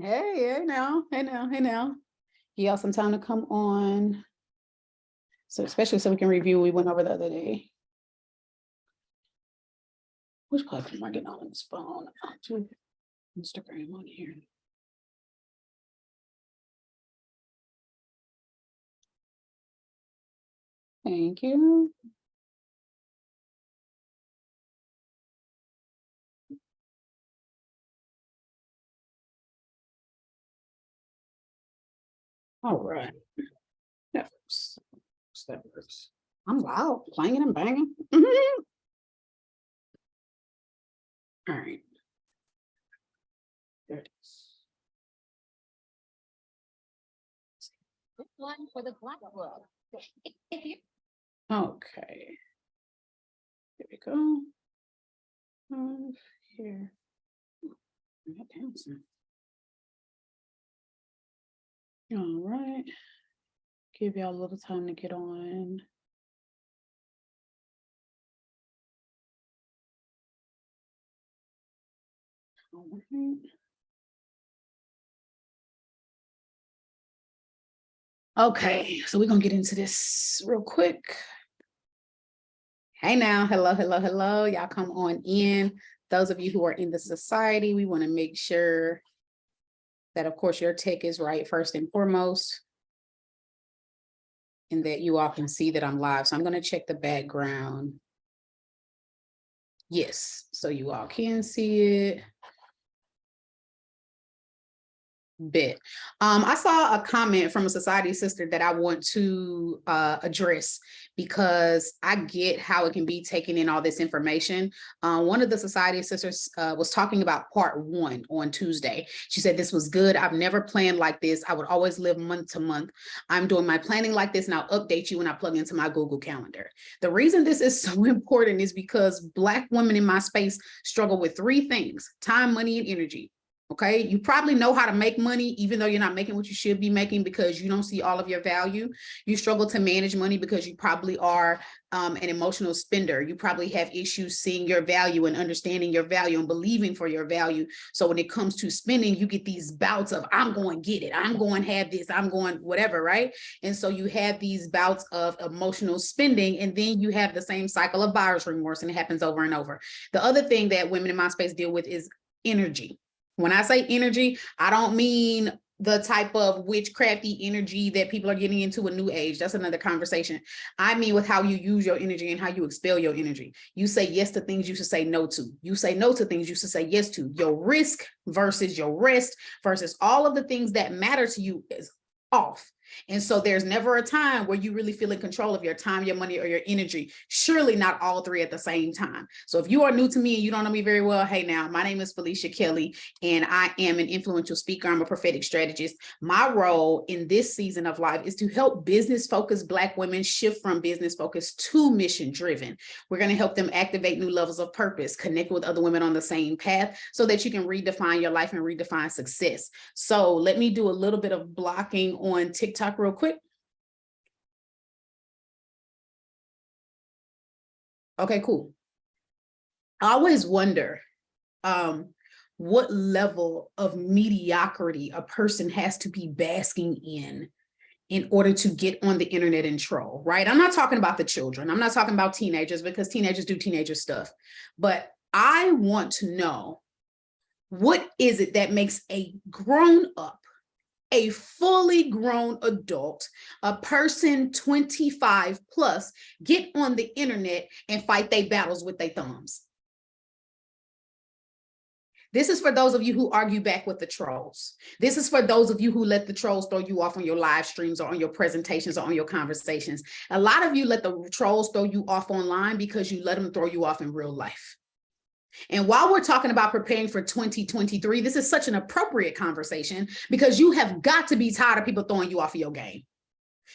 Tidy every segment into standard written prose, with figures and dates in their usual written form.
Hey now, hey now, hey now. Give y'all some time to come on. So especially so we can review what we went over the other day. Which platform am I getting on this phone? Instagram on here. Thank you. All right. That works. That works. I'm loud, playing and banging. All right. There it is. One for the black world. Okay. Here we go. Here. All right. Give y'all a little time to get on. All right. Okay, so we're gonna get into this real quick. Hey now, hello, hello, hello. Y'all come on in. Those of you who are in the society, we want to make sure that, of course, your tech is right first and foremost, and that you all can see that I'm live. So I'm going to check the background. Yes, so you all can see it. Bit. I saw a comment from a society sister that I want to address because I get how it can be taking in all this information. One of the society sisters was talking about part 1 on Tuesday. She said, this was good. I've never planned like this. I would always live month to month. I'm doing my planning like this and I'll update you when I plug into my Google Calendar. The reason this is so important is because Black women in my space struggle with 3 things: time, money, and energy. Okay, you probably know how to make money, even though you're not making what you should be making because you don't see all of your value. You struggle to manage money because you probably are an emotional spender. You probably have issues seeing your value and understanding your value and believing for your value. So when it comes to spending, you get these bouts of, I'm going to get it, I'm going to have this, I'm going whatever, right? And so you have these bouts of emotional spending, and then you have the same cycle of buyer's remorse, and it happens over and over. The other thing that women in my space deal with is energy. When I say energy, I don't mean the type of witchcrafty energy that people are getting into a new age. That's another conversation. I mean with how you use your energy and how you expel your energy. You say yes to things you should say no to. You say no to things you should say yes to. Your risk versus your rest versus all of the things that matter to you is off. And so there's never a time where you really feel in control of your time, your money, or your energy. Surely not all 3 at the same time. So if you are new to me and you don't know me very well, hey now, my name is Felicia Kelly, and I am an influential speaker. I'm a prophetic strategist. My role in this season of life is to help business-focused Black women shift from business-focused to mission-driven. We're going to help them activate new levels of purpose, connect with other women on the same path so that you can redefine your life and redefine success. So let me do a little bit of blocking on TikTok real quick. Okay, cool. I always wonder what level of mediocrity a person has to be basking in order to get on the internet and troll, right? I'm not talking about the children. I'm not talking about teenagers because teenagers do teenager stuff. But I want to know, what is it that makes a grown-up, a fully grown adult, a person 25 plus, get on the internet and fight their battles with their thumbs? This is for those of you who argue back with the trolls. This is for those of you who let the trolls throw you off on your live streams or on your presentations or on your conversations. A lot of you let the trolls throw you off online because you let them throw you off in real life. And while we're talking about preparing for 2023, this is such an appropriate conversation because you have got to be tired of people throwing you off of your game.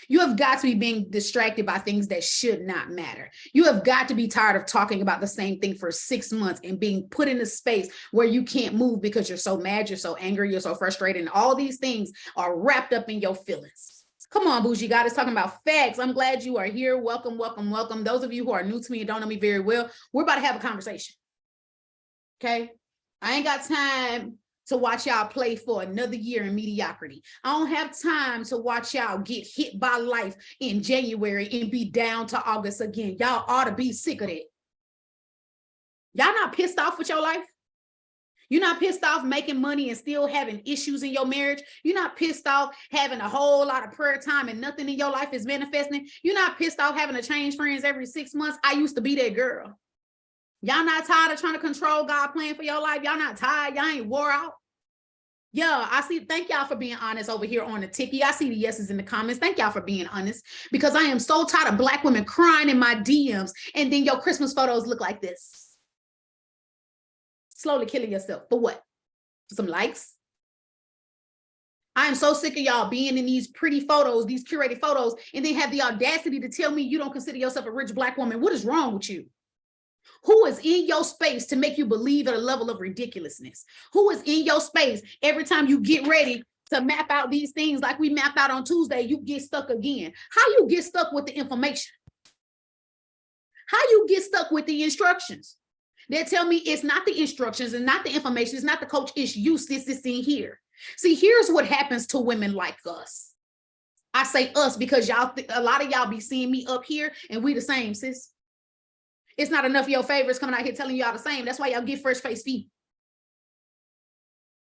You have got to be being distracted by things that should not matter. You have got to be tired of talking about the same thing for 6 months and being put in a space where you can't move because you're so mad, you're so angry, you're so frustrated, and all these things are wrapped up in your feelings. Come on, Bougie God is talking about facts. I'm glad you are here. Welcome, welcome, welcome. Those of you who are new to me and don't know me very well, we're about to have a conversation. Okay, I ain't got time to watch y'all play for another year in mediocrity. I don't have time to watch y'all get hit by life in January and be down to August again. Y'all ought to be sick of it. Y'all not pissed off with your life? You're not pissed off making money and still having issues in your marriage? You're not pissed off having a whole lot of prayer time and nothing in your life is manifesting? You're not pissed off having to change friends every 6 months? I used to be that girl. Y'all not tired of trying to control God's plan for your life? Y'all not tired? Y'all ain't wore out? Yeah, I see. Thank y'all for being honest over here on the Tiki. I see the yeses in the comments. Thank y'all for being honest, because I am so tired of Black women crying in my DMs and then your Christmas photos look like this. Slowly killing yourself. For what? For some likes? I am so sick of y'all being in these pretty photos, these curated photos, and then have the audacity to tell me you don't consider yourself a rich Black woman. What is wrong with you? Who is in your space to make you believe at a level of ridiculousness? Who is in your space every time you get ready to map out these things like we mapped out on Tuesday, you get stuck again? How you get stuck with the information? How you get stuck with the instructions? They tell me it's not the instructions and not the information, it's not the coach, it's you, sis, it's in here. See, here's what happens to women like us. I say us because y'all, a lot of y'all be seeing me up here and we the same, sis. It's not enough of your favorites coming out here telling y'all the same. That's why y'all get fresh face feet.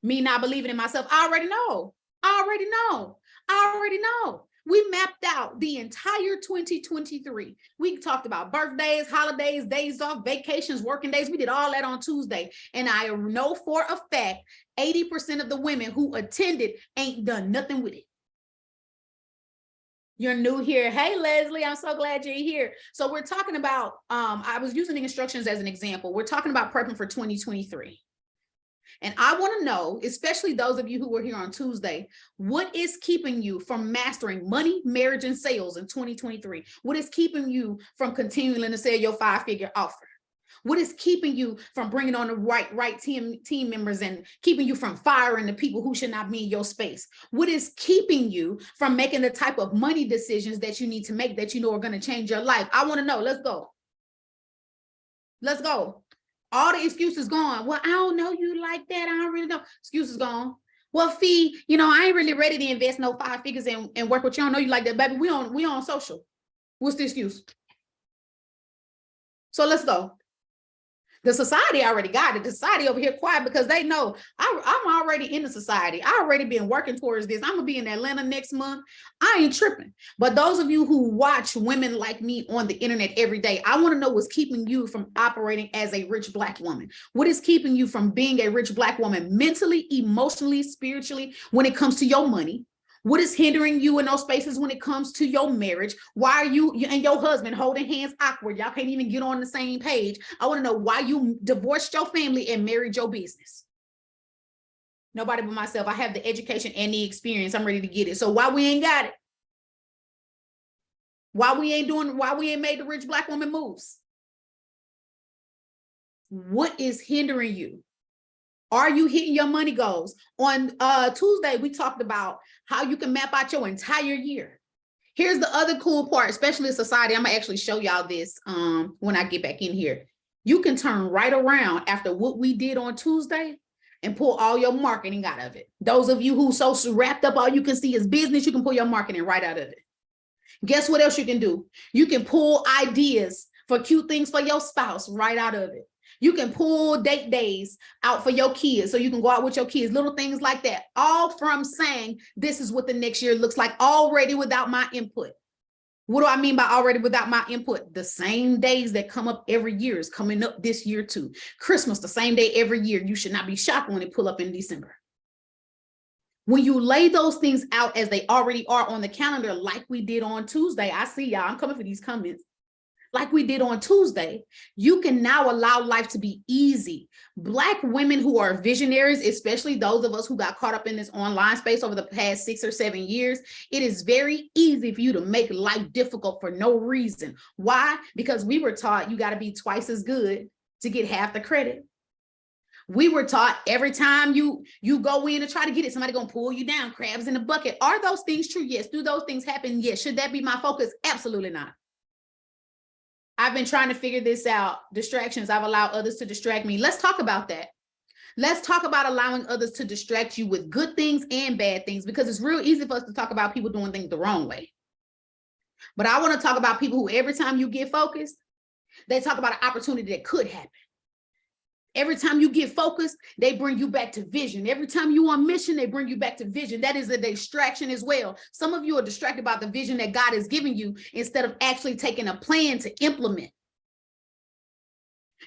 Me not believing in myself. I already know. I already know. We mapped out the entire 2023. We talked about birthdays, holidays, days off, vacations, working days. We did all that on Tuesday. And I know for a fact, 80% of the women who attended ain't done nothing with it. You're new here. Hey, Leslie, I'm so glad you're here. So we're talking about, I was using the instructions as an example. We're talking about prepping for 2023. And I want to know, especially those of you who were here on Tuesday, what is keeping you from mastering money, marriage, and sales in 2023? What is keeping you from continuing to sell your 5-figure offer? What is keeping you from bringing on the right team members and keeping you from firing the people who should not be in your space? What is keeping you from making the type of money decisions that you need to make that you know are going to change your life? I want to know. Let's go. Let's go. All the excuses gone. Well, I don't know you like that. I don't really know. Excuses gone. Well, Fee, you know, I ain't really ready to invest no 5 figures and work with you. I don't know you like that, baby. We on social. What's the excuse? So let's go. The society already got it. The society over here quiet because they know I'm already in the society. I already been working towards this. I'm gonna be in Atlanta next month. I ain't tripping. But those of you who watch women like me on the internet every day, I want to know what's keeping you from operating as a rich Black woman. What is keeping you from being a rich Black woman mentally, emotionally, spiritually, when it comes to your money? What is hindering you in those spaces when it comes to your marriage? Why are you and your husband holding hands awkward? Y'all can't even get on the same page. I want to know why you divorced your family and married your business. Nobody but myself. I have the education and the experience. I'm ready to get it. So why we ain't got it? Why we ain't made the rich Black woman moves? What is hindering you? Are you hitting your money goals? On Tuesday, we talked about how you can map out your entire year. Here's the other cool part, especially in society. I'm gonna actually show y'all this when I get back in here. You can turn right around after what we did on Tuesday and pull all your marketing out of it. Those of you who so wrapped up, all you can see is business, you can pull your marketing right out of it. Guess what else you can do? You can pull ideas for cute things for your spouse right out of it. You can pull date days out for your kids so you can go out with your kids, little things like that, all from saying, this is what the next year looks like already without my input. What do I mean by already without my input? The same days that come up every year is coming up this year too. Christmas, the same day every year. You should not be shocked when it pull up in December. When you lay those things out as they already are on the calendar, like we did on Tuesday, I see y'all, I'm coming for these comments. Like we did on Tuesday, you can now allow life to be easy. Black women who are visionaries, especially those of us who got caught up in this online space over the past 6 or 7 years, it is very easy for you to make life difficult for no reason. Why? Because we were taught you got to be twice as good to get half the credit. We were taught every time you go in and try to get it, somebody gonna pull you down, crabs in the bucket. Are those things true? Yes. Do those things happen? Yes. Should that be my focus? Absolutely not. I've been trying to figure this out. Distractions. I've allowed others to distract me. Let's talk about that. Let's talk about allowing others to distract you with good things and bad things, because it's real easy for us to talk about people doing things the wrong way. But I want to talk about people who every time you get focused, they talk about an opportunity that could happen. Every time you get focused, they bring you back to vision. Every time you're on mission, they bring you back to vision. That is a distraction as well. Some of you are distracted by the vision that God has given you instead of actually taking a plan to implement.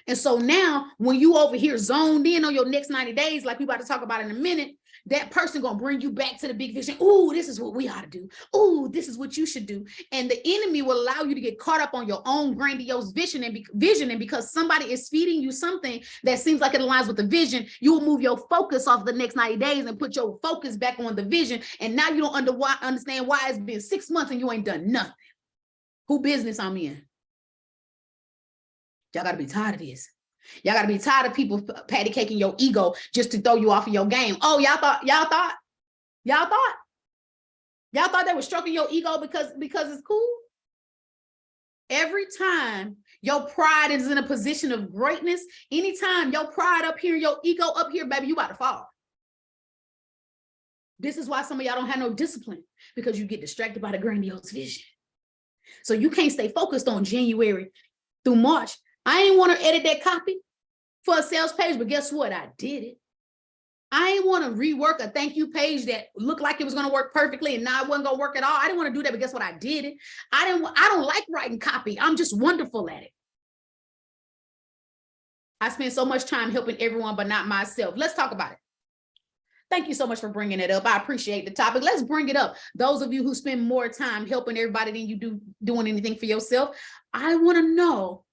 And so now when you over here zoned in on your next 90 days, like we about to talk about in a minute, that person going to bring you back to the big vision. Oh, this is what we ought to do. Oh, this is what you should do. And the enemy will allow you to get caught up on your own grandiose vision. And because somebody is feeding you something that seems like it aligns with the vision, you will move your focus off the next 90 days and put your focus back on the vision. And now you don't understand why it's been 6 months and you ain't done nothing. Who business I'm in? Y'all got to be tired of this. Y'all got to be tired of people patty caking your ego just to throw you off of your game. Oh, y'all thought they were stroking your ego because it's cool. Every time your pride is in a position of greatness, anytime your pride up here, your ego up here, baby, you about to fall. This is why some of y'all don't have no discipline, because you get distracted by the grandiose vision. So you can't stay focused on January through March. I ain't want to edit that copy for a sales page, but guess what? I did it. I ain't want to rework a thank you page that looked like it was going to work perfectly and now it wasn't going to work at all. I didn't want to do that, but guess what? I did it. I don't like writing copy. I'm just wonderful at it. I spend so much time helping everyone, but not myself. Let's talk about it. Thank you so much for bringing it up. I appreciate the topic. Let's bring it up. Those of you who spend more time helping everybody than you do doing anything for yourself, I want to know,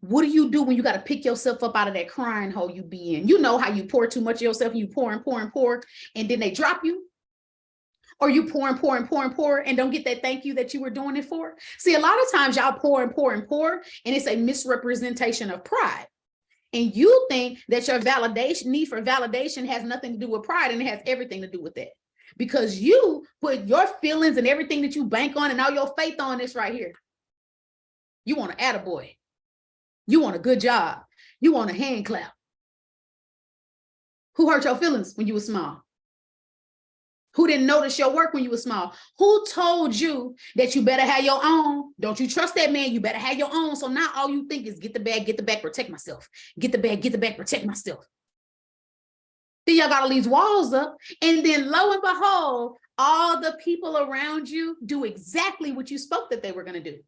what do you do when you got to pick yourself up out of that crying hole you be in? You know how you pour too much of yourself and you pour, and then they drop you? Or you pour and don't get that thank you that you were doing it for? See, a lot of times y'all pour, and it's a misrepresentation of pride. And you think that your need for validation has nothing to do with pride, and it has everything to do with that. Because you put your feelings and everything that you bank on and all your faith on this right here. You want an attaboy. You want a good job. You want a hand clap. Who hurt your feelings when you were small? Who didn't notice your work when you were small? Who told you that you better have your own? Don't you trust that man? You better have your own. So now all you think is get the bag, protect myself. Get the bag, protect myself. Then y'all got all these walls up. And then lo and behold, all the people around you do exactly what you spoke that they were going to do.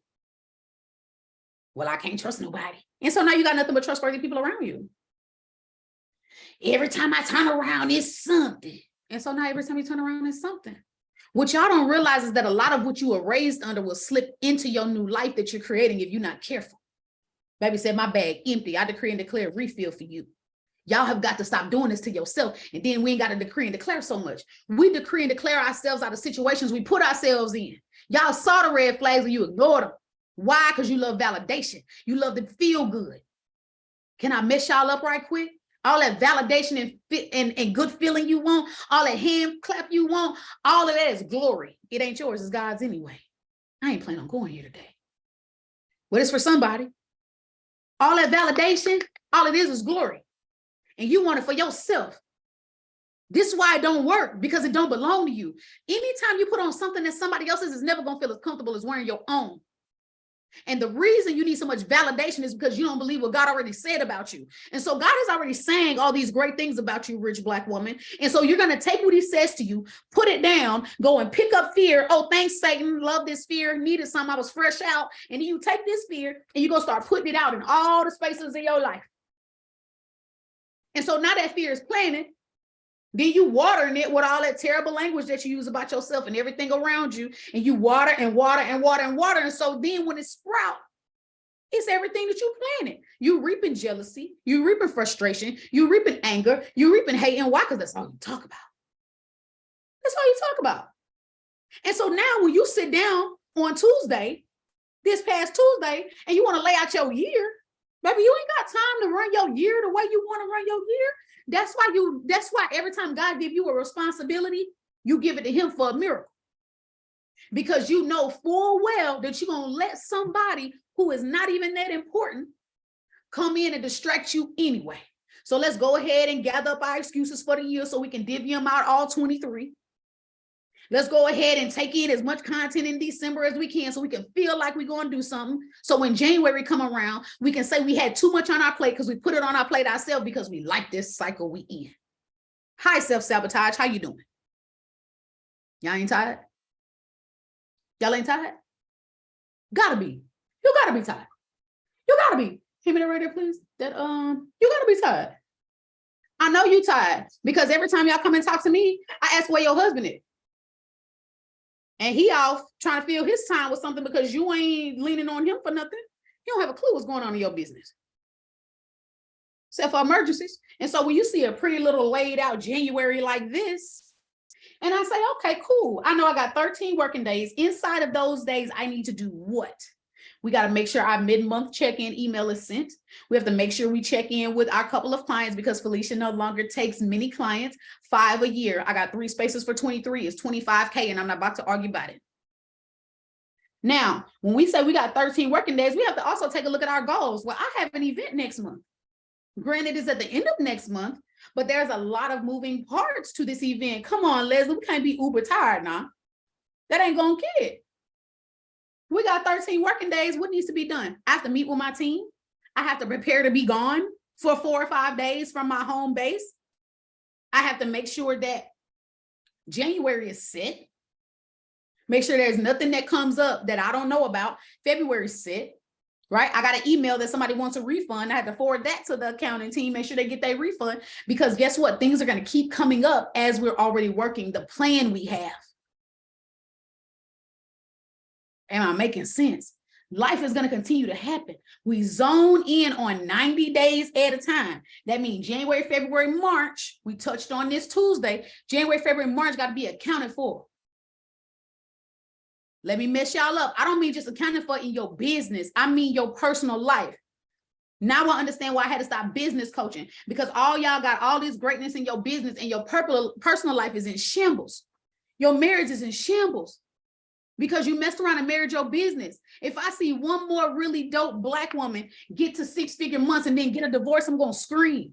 Well, I can't trust nobody. And so now you got nothing but trustworthy people around you. Every time I turn around, it's something. And so now every time you turn around, it's something. What y'all don't realize is that a lot of what you were raised under will slip into your new life that you're creating if you're not careful. Baby said, my bag empty. I decree and declare refill for you. Y'all have got to stop doing this to yourself. And then we ain't got to decree and declare so much. We decree and declare ourselves out of situations we put ourselves in. Y'all saw the red flags and you ignored them. Why? Because you love validation. You love to feel good. Can I mess y'all up right quick? All that validation and good feeling you want, all that hand clap you want, all of that is glory. It ain't yours, it's God's anyway. I ain't planning on going here today. But it's for somebody. All that validation, all it is glory. And you want it for yourself. This is why it don't work, because it don't belong to you. Anytime you put on something that somebody else's, is never going to feel as comfortable as wearing your own. And the reason you need so much validation is because you don't believe what God already said about you. And so God is already saying all these great things about you, rich Black woman. And so you're going to take what he says to you, put it down, go and pick up fear. Oh, thanks, Satan. Love this fear. Needed some. I was fresh out. And then you take this fear and you're going to start putting it out in all the spaces in your life. And so now that fear is planted. Then you watering it with all that terrible language that you use about yourself and everything around you. And you water and water and water and water. And so then when it sprouts, it's everything that you planted. You reaping jealousy. You reaping frustration. You reaping anger. You reaping hate. And why? Because that's all you talk about. That's all you talk about. And so now when you sit down on Tuesday, this past Tuesday, and you want to lay out your year, baby, you ain't got time to run your year the way you want to run your year. That's why every time God gives you a responsibility, you give it to him for a miracle. Because you know full well that you're going to let somebody who is not even that important come in and distract you anyway. So let's go ahead and gather up our excuses for the year so we can divvy them out all 23. Let's go ahead and take in as much content in December as we can so we can feel like we're going to do something. So when January come around, we can say we had too much on our plate because we put it on our plate ourselves because we like this cycle we in. Hi, self-sabotage. How you doing? Y'all ain't tired? Y'all ain't tired? Gotta be. You gotta be tired. You gotta be. Give me the radio, please. That you gotta be tired. I know you tired because every time y'all come and talk to me, I ask where your husband is. And he off trying to fill his time with something because you ain't leaning on him for nothing. You don't have a clue what's going on in your business. Except for emergencies. And so when you see a pretty little laid out January like this, and I say, okay, cool. I know I got 13 working days. Inside of those days, I need to do what? We got to make sure our mid-month check-in email is sent. We have to make sure we check in with our couple of clients because Felicia no longer takes many clients, 5 a year. I got 3 spaces for 23. It's 25K, and I'm not about to argue about it. Now, when we say we got 13 working days, we have to also take a look at our goals. Well, I have an event next month. Granted, it's at the end of next month, but there's a lot of moving parts to this event. Come on, Leslie, we can't be uber tired now. That ain't gonna get it. We got 13 working days. What needs to be done? I have to meet with my team. I have to prepare to be gone for 4 or 5 days from my home base. I have to make sure that January is set. Make sure there's nothing that comes up that I don't know about. February is set. Right? I got an email that somebody wants a refund. I have to forward that to the accounting team, make sure they get their refund, because guess what? Things are going to keep coming up as we're already working the plan we have. Am I making sense? Life is going to continue to happen. We zone in on 90 days at a time. That means January, February, March. We touched on this Tuesday. January, February, March got to be accounted for. Let me mess y'all up. I don't mean just accounting for in your business. I mean your personal life. Now I understand why I had to stop business coaching, because all y'all got all this greatness in your business and your personal life is in shambles. Your marriage is in shambles because you messed around and married your business. If I see one more really dope Black woman get to 6-figure months and then get a divorce, I'm going to scream.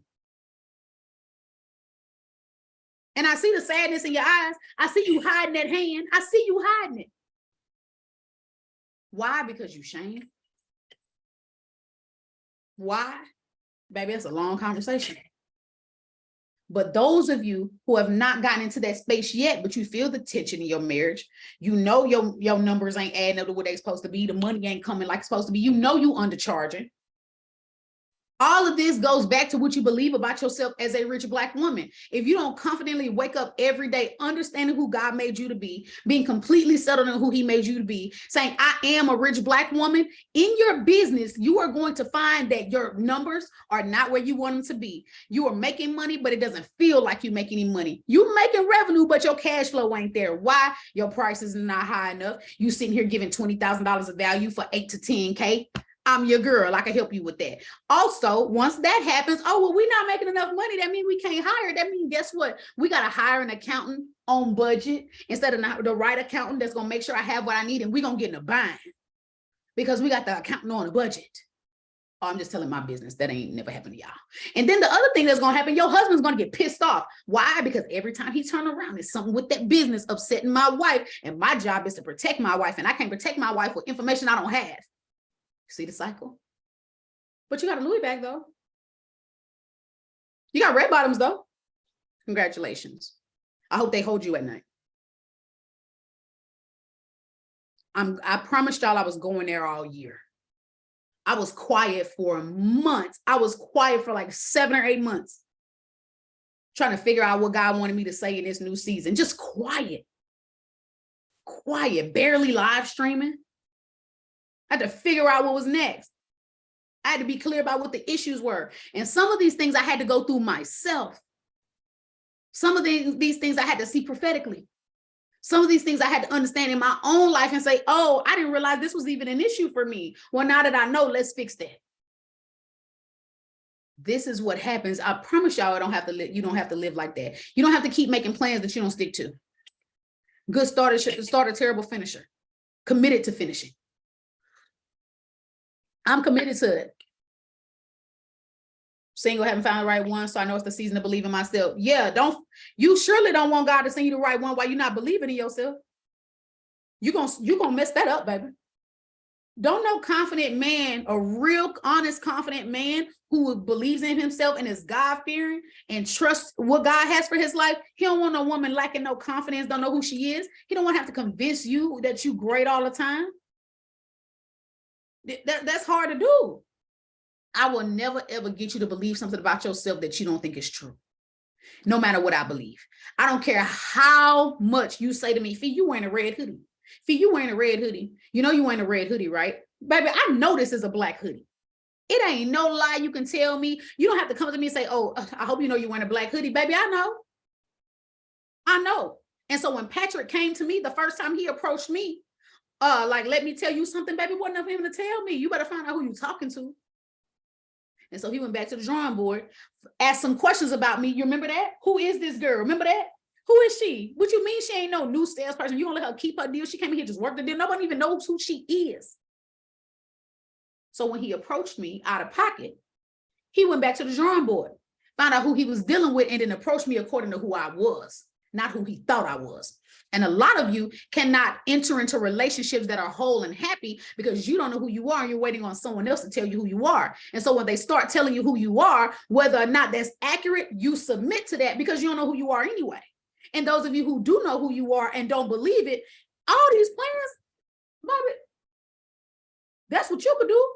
And I see the sadness in your eyes. I see you hiding that hand. I see you hiding it. Why? Because you shame. Why? Baby, that's a long conversation. But those of you who have not gotten into that space yet, but you feel the tension in your marriage, you know your numbers ain't adding up to what they're supposed to be, the money ain't coming like it's supposed to be, you know you undercharging. All of this goes back to what you believe about yourself as a rich Black woman. If you don't confidently wake up every day, understanding who God made you to be, being completely settled in who he made you to be, saying, I am a rich Black woman, in your business, you are going to find that your numbers are not where you want them to be. You are making money, but it doesn't feel like you make any money. You're making revenue, but your cash flow ain't there. Why? Your prices are not high enough. You sitting here giving $20,000 of value for 8 to 10K. I'm your girl. I can help you with that. Also, once that happens, oh, well, we're not making enough money. That means we can't hire. That means, guess what? We got to hire an accountant on budget instead of the right accountant that's going to make sure I have what I need. And we're going to get in a bind because we got the accountant on a budget. Oh, I'm just telling my business. That ain't never happened to y'all. And then the other thing that's going to happen, your husband's going to get pissed off. Why? Because every time he turn around, it's something with that business upsetting my wife. And my job is to protect my wife. And I can't protect my wife with information I don't have. See the cycle? But you got a Louis bag though. You got red bottoms though. Congratulations. I hope they hold you at night. I promised y'all I was going there all year. I was quiet for months. I was quiet for like 7 or 8 months. Trying to figure out what God wanted me to say in this new season. Just quiet. Quiet. Barely live streaming. I had to figure out what was next. I had to be clear about what the issues were. And some of these things I had to go through myself. Some of these things I had to see prophetically. Some of these things I had to understand in my own life and say, oh, I didn't realize this was even an issue for me. Well, now that I know, let's fix that. This is what happens. I promise y'all, you don't have to live like that. You don't have to keep making plans that you don't stick to. Good starter should start a terrible finisher. Committed to finishing. I'm committed to it. single, haven't found the right one, so I know it's the season to believe in myself. Yeah, you surely don't want God to send you the right one while you're not believing in yourself. You're gonna mess that up, baby. Don't no confident man, a real honest, confident man who believes in himself and is God-fearing and trusts what God has for his life, he don't want no woman lacking no confidence, don't know who she is. He don't want to have to convince you that you great all the time. That's hard to do. I will never, ever get you to believe something about yourself that you don't think is true. No matter what I believe. I don't care how much you say to me, Fee, you wearing a red hoodie. Fee, you wearing a red hoodie. You know you wearing a red hoodie, right? Baby, I know this is a black hoodie. It ain't no lie you can tell me. You don't have to come to me and say, oh, I hope you know you're wearing a black hoodie. Baby, I know. I know. And so when Patrick came to me the first time he approached me, like, let me tell you something, baby, wasn't enough for him to tell me. You better find out who you're talking to. And so he went back to the drawing board, asked some questions about me. You remember that? Who is this girl? Remember that? Who is she? What you mean she ain't no new salesperson? You gonna let her keep her deal? She came in here, just worked the deal. Nobody even knows who she is. So when he approached me out of pocket, he went back to the drawing board, found out who he was dealing with, and then approached me according to who I was, not who he thought I was. And a lot of you cannot enter into relationships that are whole and happy because you don't know who you are and you're waiting on someone else to tell you who you are. And so when they start telling you who you are, whether or not that's accurate, you submit to that because you don't know who you are anyway. And those of you who do know who you are and don't believe it, all these plans, baby, that's what you could do.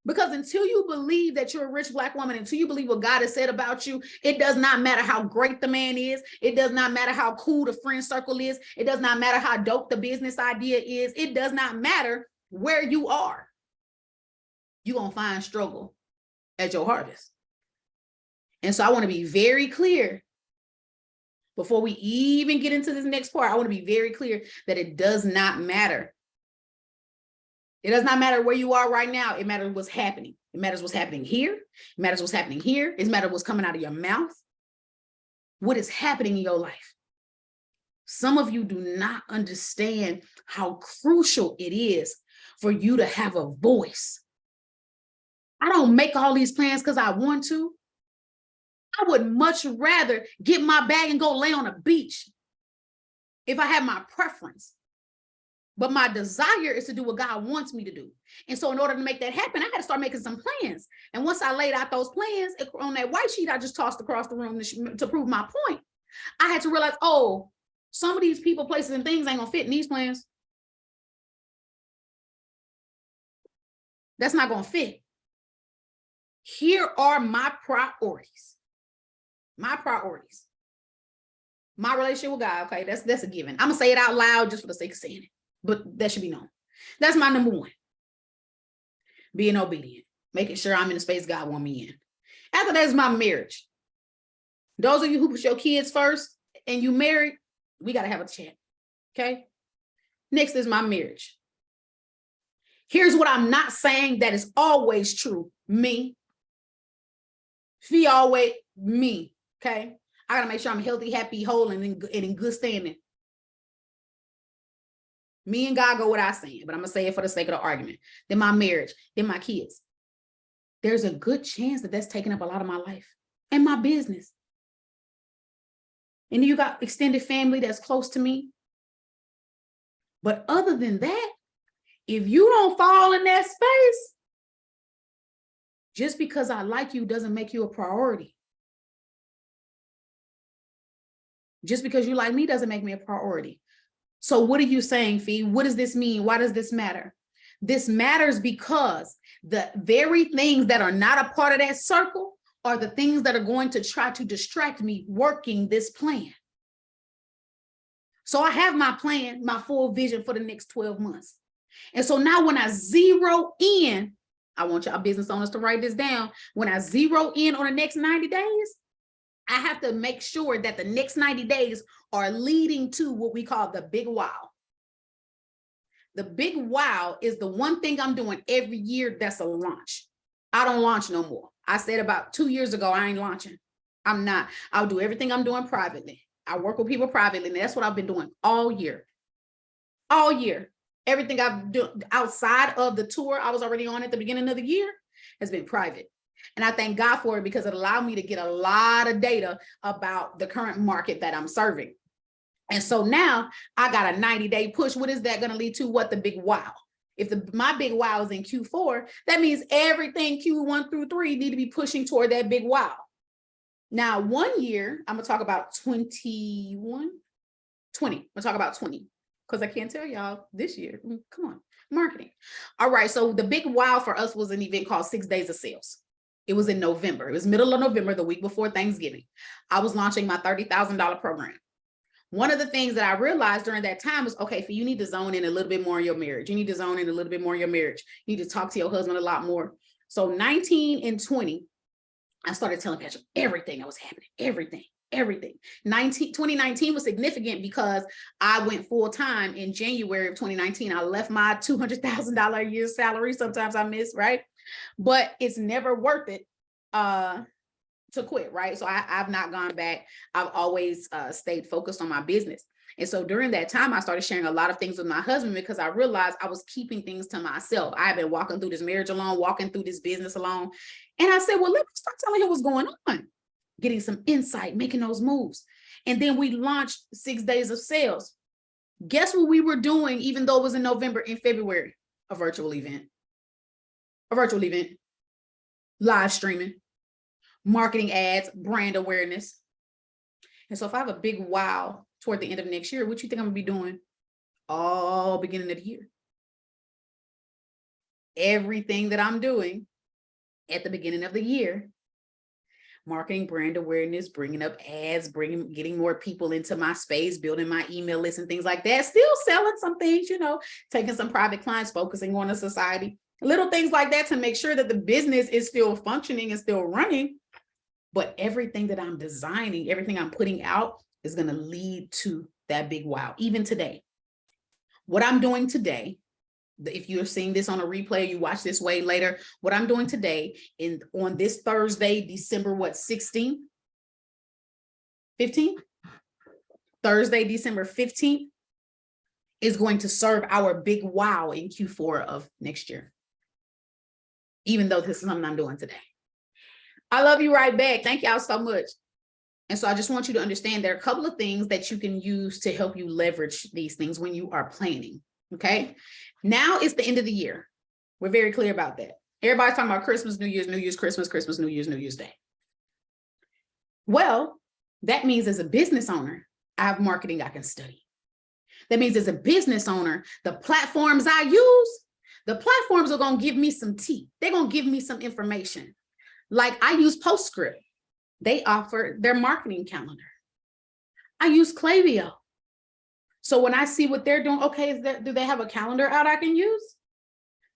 Because until you believe that you're a rich Black woman, until you believe what God has said about you, it does not matter how great the man is. It does not matter how cool the friend circle is. It does not matter how dope the business idea is. It does not matter where you are. You're going to find struggle at your harvest. And so I want to be very clear before we even get into this next part. I want to be very clear that it does not matter. It does not matter where you are right now. It matters what's happening. It matters what's happening here. It matters what's happening here. It matters what's coming out of your mouth. What is happening in your life? Some of you do not understand how crucial it is for you to have a voice. I don't make all these plans because I want to. I would much rather get my bag and go lay on a beach if I had my preference. But my desire is to do what God wants me to do. And so in order to make that happen, I had to start making some plans. And once I laid out those plans on that white sheet I just tossed across the room to prove my point, I had to realize, oh, some of these people, places, and things ain't gonna fit in these plans. That's not gonna fit. Here are my priorities. My priorities. My relationship with God, okay, that's a given. I'm gonna say it out loud just for the sake of saying it. But that should be known. That's my number one. Being obedient, making sure I'm in the space God wants me in. After that is my marriage. Those of you who put your kids first and you married, we got to have a chat. Okay. Next is my marriage. Here's what I'm not saying that is always true. Me. Fee always me. Okay. I got to make sure I'm healthy, happy, whole, and in good standing. Me and God go what I say, but I'm going to say it for the sake of the argument. Then my marriage, then my kids. There's a good chance that that's taking up a lot of my life and my business. And you got extended family that's close to me. But other than that, if you don't fall in that space, just because I like you doesn't make you a priority. Just because you like me doesn't make me a priority. So what are you saying, Fee? What does this mean? Why does this matter? This matters because the very things that are not a part of that circle are the things that are going to try to distract me working this plan. So I have my plan, my full vision for the next 12 months. And so now when I zero in, I want y'all business owners to write this down. When I zero in on the next 90 days, I have to make sure that the next 90 days are leading to what we call the big wow. The big wow is the one thing I'm doing every year that's a launch. I don't launch no more. I said about 2 years ago, I ain't launching. I'm not. I'll do everything I'm doing privately. I work with people privately, and that's what I've been doing all year. All year. Everything I've done outside of the tour I was already on at the beginning of the year has been private. And I thank God for it because it allowed me to get a lot of data about the current market that I'm serving. And so now I got a 90-day push. What is that going to lead to? What? The big wow. If my big wow is in Q4, that means everything Q1 through 3 need to be pushing toward that big wow. Now, 1 year, I'm going to talk about 20. I'm going to talk about 20 because I can't tell y'all this year. Come on, marketing. All right. So the big wow for us was an event called 6 Days of Sales. It was in November. It was middle of November, the week before Thanksgiving. I was launching my $30,000 program. One of the things that I realized during that time was, okay, you need to zone in a little bit more in your marriage. You need to zone in a little bit more in your marriage. You need to talk to your husband a lot more. So 19 and 20, I started telling Patrick everything that was happening, everything. 2019 was significant because I went full time in January of 2019. I left my $200,000 a year salary. Sometimes I miss, right? But it's never worth it to quit, right? So I've not gone back. I've always stayed focused on my business. And so during that time, I started sharing a lot of things with my husband because I realized I was keeping things to myself. I've been walking through this marriage alone, walking through this business alone. And I said, well, let me start telling him what's going on, getting some insight, making those moves. And then we launched 6 Days of Sales. Guess what we were doing, even though it was in November, in February? A virtual event, live streaming, marketing ads, brand awareness. And so if I have a big wow toward the end of next year, what you think I'm gonna be doing all beginning of the year? Everything that I'm doing at the beginning of the year, marketing, brand awareness, bringing up ads, getting more people into my space, building my email list and things like that, still selling some things, taking some private clients, focusing on a society, little things like that to make sure that the business is still functioning and still running. But everything that I'm designing, everything I'm putting out is going to lead to that big wow. Even today, what I'm doing today, if you're seeing this on a replay, you watch this way later, what I'm doing today on this Thursday, December, 16th, 15th, Thursday, December 15th is going to serve our big wow in Q4 of next year. Even though this is something I'm doing today. I love you right back. Thank y'all so much. And so I just want you to understand there are a couple of things that you can use to help you leverage these things when you are planning. Okay. Now it's the end of the year. We're very clear about that. Everybody's talking about Christmas, New Year's, Christmas, New Year's Day. Well, that means as a business owner, I have marketing I can study. That means as a business owner, the platforms I use, the platforms are going to give me some tea. They're going to give me some information. Like I use Postscript. They offer their marketing calendar. I use Klaviyo. So when I see what they're doing, okay, do they have a calendar out I can use?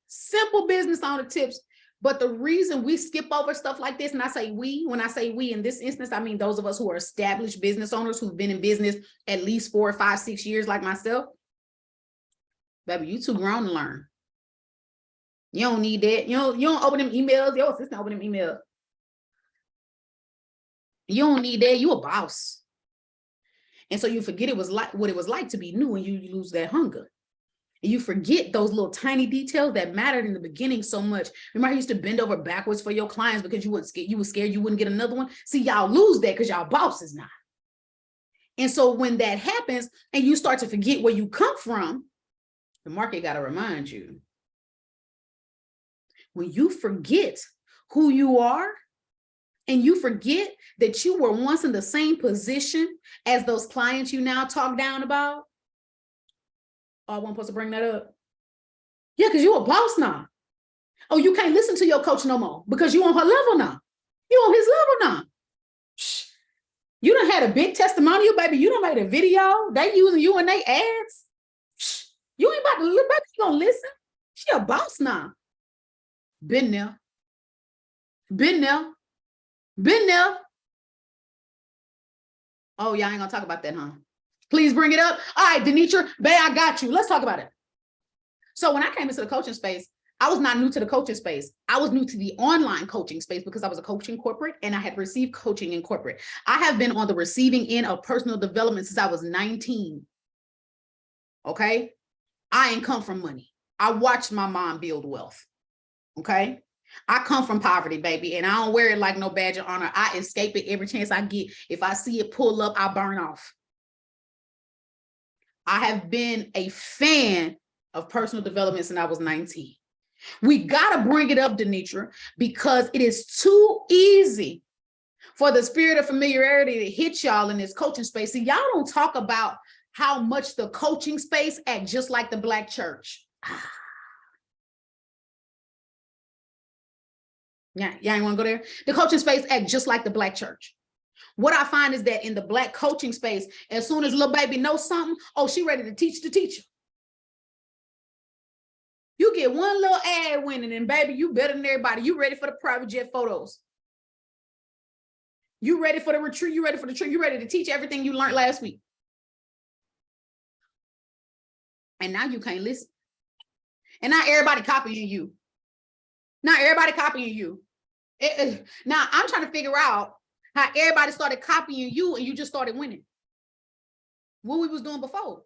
Simple business owner tips. But the reason we skip over stuff like this, and when I say we in this instance, I mean those of us who are established business owners who've been in business at least 4, 5, 6 years like myself. Baby, you too grown to learn. You don't need that. You don't open them emails. Your assistant open them emails. You don't need that. You a boss. And so you forget what it was like to be new, and you lose that hunger. And you forget those little tiny details that mattered in the beginning so much. Remember, I used to bend over backwards for your clients because you were scared you wouldn't get another one. See, y'all lose that because y'all bosses now. And so when that happens and you start to forget where you come from, the market got to remind you. When you forget who you are, and you forget that you were once in the same position as those clients you now talk down about. Oh, I wasn't supposed to bring that up. Yeah, because you're a boss now. Oh, you can't listen to your coach no more because you on her level now. You on his level now. Shh. You done had a big testimonial, baby. You done made a video. They using you in their ads. Shh. You ain't about to look, baby. You gonna listen? She a boss now. Been there. Oh, y'all ain't gonna talk about that, huh? Please bring it up. All right, Denitra, babe, I got you. Let's talk about it. So when I came into the coaching space, I was not new to the coaching space. I was new to the online coaching space because I was a coach in corporate and I had received coaching in corporate. I have been on the receiving end of personal development since I was 19. Okay. I ain't come from money. I watched my mom build wealth. Okay. I come from poverty, baby, and I don't wear it like no badge of honor. I escape it every chance I get. If I see it pull up, I burn off. I have been a fan of personal development since I was 19. We got to bring it up, Denitra, because it is too easy for the spirit of familiarity to hit y'all in this coaching space. See, y'all don't talk about how much the coaching space act just like the Black church. Yeah, y'all ain't want to go there? The coaching space act just like the Black church. What I find is that in the Black coaching space, as soon as little baby knows something, oh, she ready to teach the teacher. You get one little ad winning and baby, you better than everybody. You ready for the private jet photos. You ready for the retreat. You ready for the trip. You ready to teach everything you learned last week. And now you can't listen. And now everybody copying you. Now everybody copying you. Now I'm trying to figure out how everybody started copying you and you just started winning. What we was doing before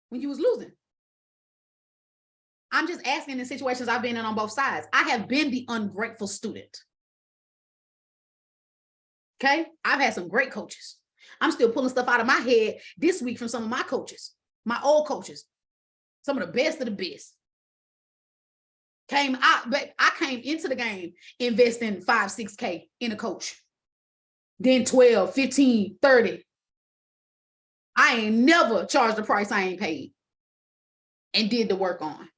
when you was losing. I'm just asking in situations I've been in on both sides. I have been the ungrateful student. Okay, I've had some great coaches. I'm still pulling stuff out of my head this week from some of my coaches, my old coaches, some of the best of the best. But I came into the game investing 5, 6K in a coach. Then 12, 15, 30. I ain't never charged the price I ain't paid and did the work on.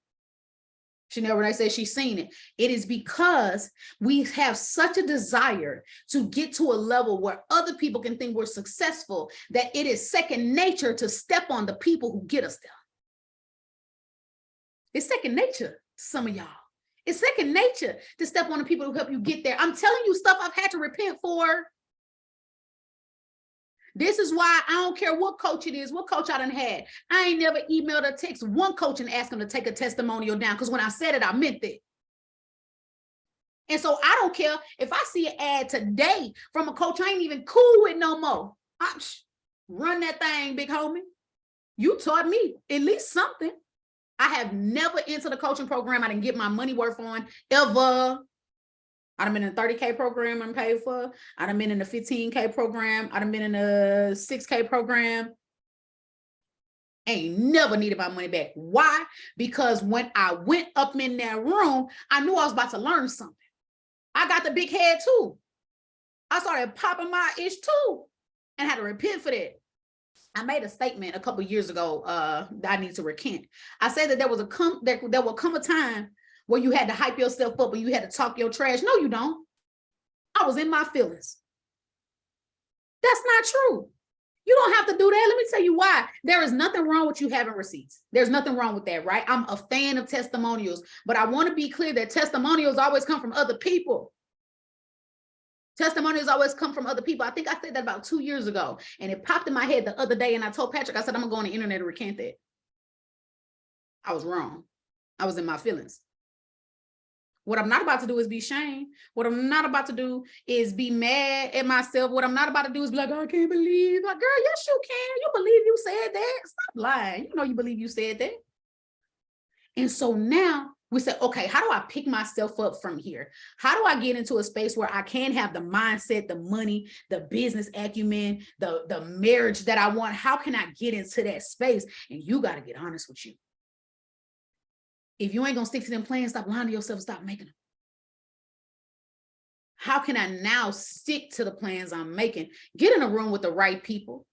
Chanel Renee says she's seen it. It is because we have such a desire to get to a level where other people can think we're successful that it is second nature to step on the people who get us there. It's second nature to some of y'all. It's second nature to step on the people who help you get there. I'm telling you stuff I've had to repent for. This is why I don't care what coach it is, what coach I done had. I ain't never emailed or text one coach and asked them to take a testimonial down because when I said it, I meant it. And so I don't care if I see an ad today from a coach I ain't even cool with no more. Run that thing, big homie. You taught me at least something. I have never entered a coaching program I didn't get my money worth on, ever. I've been in a 30K program I'm paid for. I've been in a 15K program. I've been in a 6K program. Ain't never needed my money back. Why? Because when I went up in that room, I knew I was about to learn something. I got the big head too. I started popping my ish too and had to repent for that. I made a statement a couple of years ago that I need to recant. I said that there will come a time where you had to hype yourself up and you had to talk your trash. No, you don't. I was in my feelings. That's not true. You don't have to do that. Let me tell you why. There is nothing wrong with you having receipts. There's nothing wrong with that, right? I'm a fan of testimonials, but I want to be clear that testimonials always come from other people. Testimonials always come from other people. I think I said that about 2 years ago, and it popped in my head the other day, and I told Patrick, I said, I'm going to go on the internet and recant that. I was wrong. I was in my feelings. What I'm not about to do is be shamed. What I'm not about to do is be mad at myself. What I'm not about to do is be like, oh, I can't believe. Like, girl, yes, you can. You believe you said that. Stop lying. You know you believe you said that. And so now we say, okay, how do I pick myself up from here? How do I get into a space where I can have the mindset, the money, the business acumen, the marriage that I want? How can I get into that space? And you got to get honest with you. If you ain't going to stick to them plans, stop lying to yourself and stop making them. How can I now stick to the plans I'm making? Get in a room with the right people.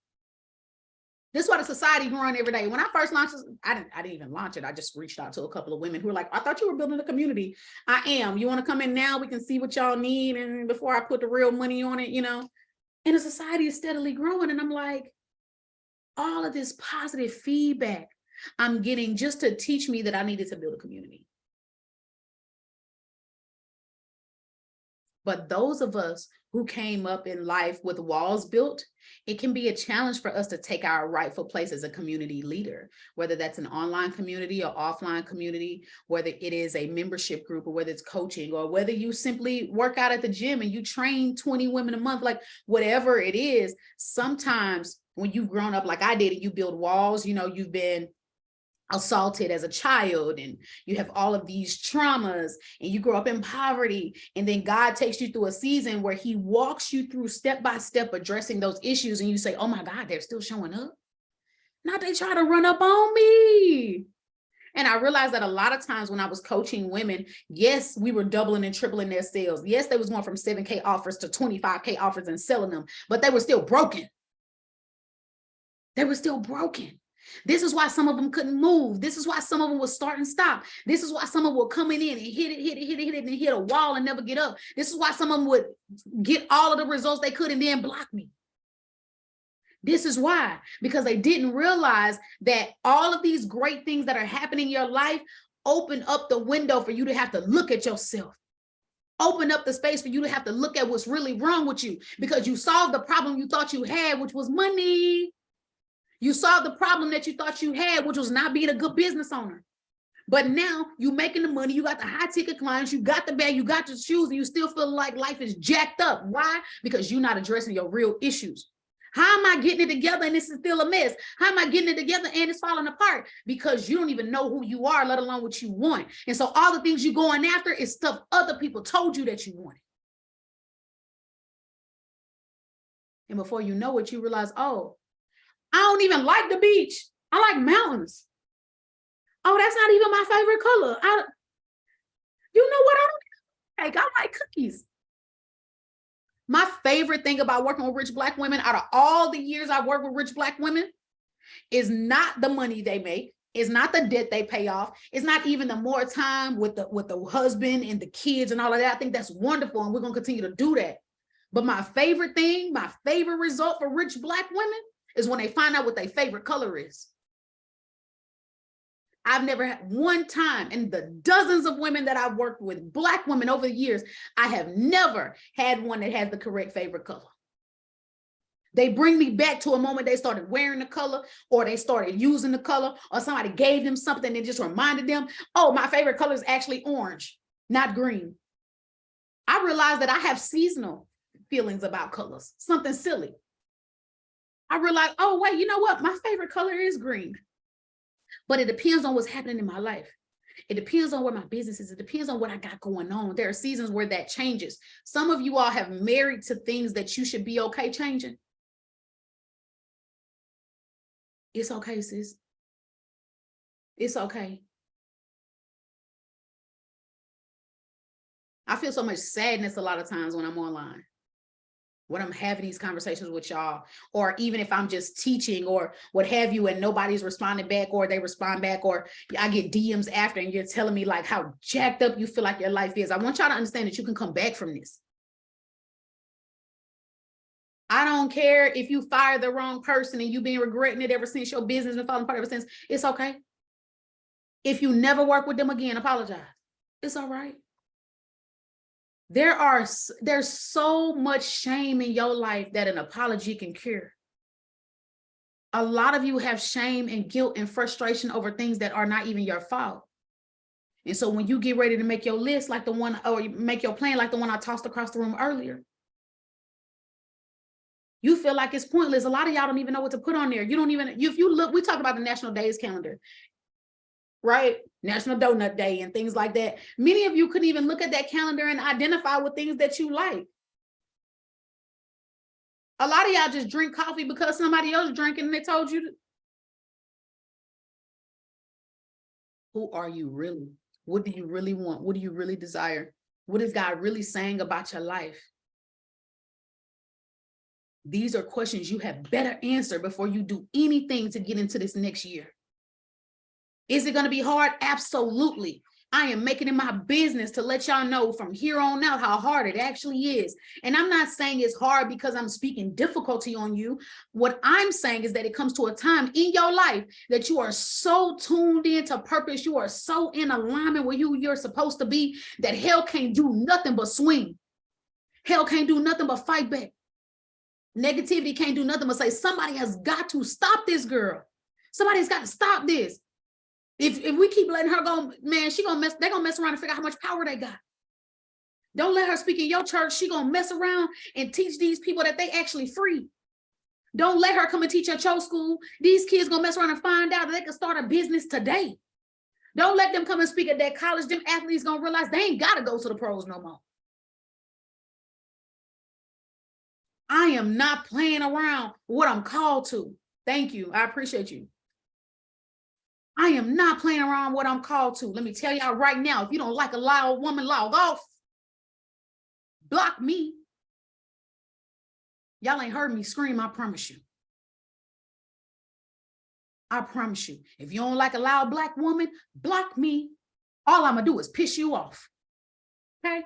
This is why the society run every day. When I first launched this, I didn't even launch it. I just reached out to a couple of women who were like, I thought you were building a community. I am. You want to come in now? We can see what y'all need. And before I put the real money on it, you know, and the society is steadily growing. And I'm like, all of this positive feedback I'm getting just to teach me that I needed to build a community. But those of us who came up in life with walls built, it can be a challenge for us to take our rightful place as a community leader, whether that's an online community or offline community, whether it is a membership group or whether it's coaching, or whether you simply work out at the gym and you train 20 women a month, like whatever it is. Sometimes when you've grown up like I did and you build walls, you know, you've been assaulted as a child, and you have all of these traumas, and you grow up in poverty, and then God takes you through a season where he walks you through step by step addressing those issues, and you say, oh my God, they're still showing up. Now they try to run up on me. And I realized that a lot of times when I was coaching women, yes, we were doubling and tripling their sales. Yes, they was going from 7K offers to 25K offers and selling them, but they were still broken. They were still broken. This is why some of them couldn't move. This is why some of them would start and stop. This is why some of them were coming in and hit it, and hit a wall and never get up. This is why some of them would get all of the results they could and then block me. This is why, because they didn't realize that all of these great things that are happening in your life open up the window for you to have to look at yourself. Open up the space for you to have to look at what's really wrong with you, because you solved the problem you thought you had, which was money. You solved the problem that you thought you had, which was not being a good business owner. But now you making the money, you got the high ticket clients, you got the bag, you got the shoes, and you still feel like life is jacked up. Why? Because you're not addressing your real issues. How am I getting it together and this is still a mess? How am I getting it together and it's falling apart? Because you don't even know who you are, let alone what you want. And so all the things you're going after is stuff other people told you that you wanted. And before you know it, you realize, oh, I don't even like the beach. I like mountains. Oh, that's not even my favorite color. You know what? I don't like. I like cookies. My favorite thing about working with rich Black women, out of all the years I've worked with rich Black women, is not the money they make. It's not the debt they pay off. It's not even the more time with the husband and the kids and all of that. I think that's wonderful, and we're going to continue to do that. But my favorite thing, my favorite result for rich Black women is when they find out what their favorite color is. I've never had one time in the dozens of women that I've worked with, Black women over the years, I have never had one that has the correct favorite color. They bring me back to a moment they started wearing the color, or they started using the color, or somebody gave them something that just reminded them, oh, my favorite color is actually orange, not green. I realized that I have seasonal feelings about colors, something silly. I realized, oh, wait, you know what? My favorite color is green. But it depends on what's happening in my life. It depends on where my business is. It depends on what I got going on. There are seasons where that changes. Some of you all have married to things that you should be okay changing. It's okay, sis. It's okay. I feel so much sadness a lot of times when I'm online, when I'm having these conversations with y'all, or even if I'm just teaching or what have you, and nobody's responding back, or they respond back, or I get DMs after and you're telling me like how jacked up you feel like your life is. I want y'all to understand that you can come back from this. I don't care if you fire the wrong person and you've been regretting it ever since, your business been falling apart ever since. It's okay. If you never work with them again, apologize. It's all right. There's so much shame in your life that an apology can cure. A lot of you have shame and guilt and frustration over things that are not even your fault. And so when you get ready to make your list like the one, or make your plan like the one I tossed across the room earlier, you feel like it's pointless. A lot of y'all don't even know what to put on there. You don't even, if you look, we talk about the National Days calendar, right? National Donut Day and things like that. Many of you couldn't even look at that calendar and identify with things that you like. A lot of y'all just drink coffee because somebody else drinking and they told you to. Who are you really? What do you really want? What do you really desire? What is God really saying about your life? These are questions you have better answer before you do anything to get into this next year. Is it going to be hard? Absolutely. I am making it my business to let y'all know from here on out how hard it actually is. And I'm not saying it's hard because I'm speaking difficulty on you. What I'm saying is that it comes to a time in your life that you are so tuned into purpose, you are so in alignment with who you're supposed to be, that hell can't do nothing but swing. Hell can't do nothing but fight back. Negativity can't do nothing but say, somebody has got to stop this girl. Somebody's got to stop this. If we keep letting her go, man, they're gonna mess around and figure out how much power they got. Don't let her speak in your church. She gonna mess around and teach these people that they actually free. Don't let her come and teach at your school. These kids gonna mess around and find out that they can start a business today. Don't let them come and speak at that college. Them athletes gonna realize they ain't gotta go to the pros no more. I am not playing around with what I'm called to. Thank you. I appreciate you. I am not playing around with what I'm called to. Let me tell y'all right now, if you don't like a loud woman, log off. Block me. Y'all ain't heard me scream, I promise you. I promise you. If you don't like a loud Black woman, block me. All I'm going to do is piss you off. Okay?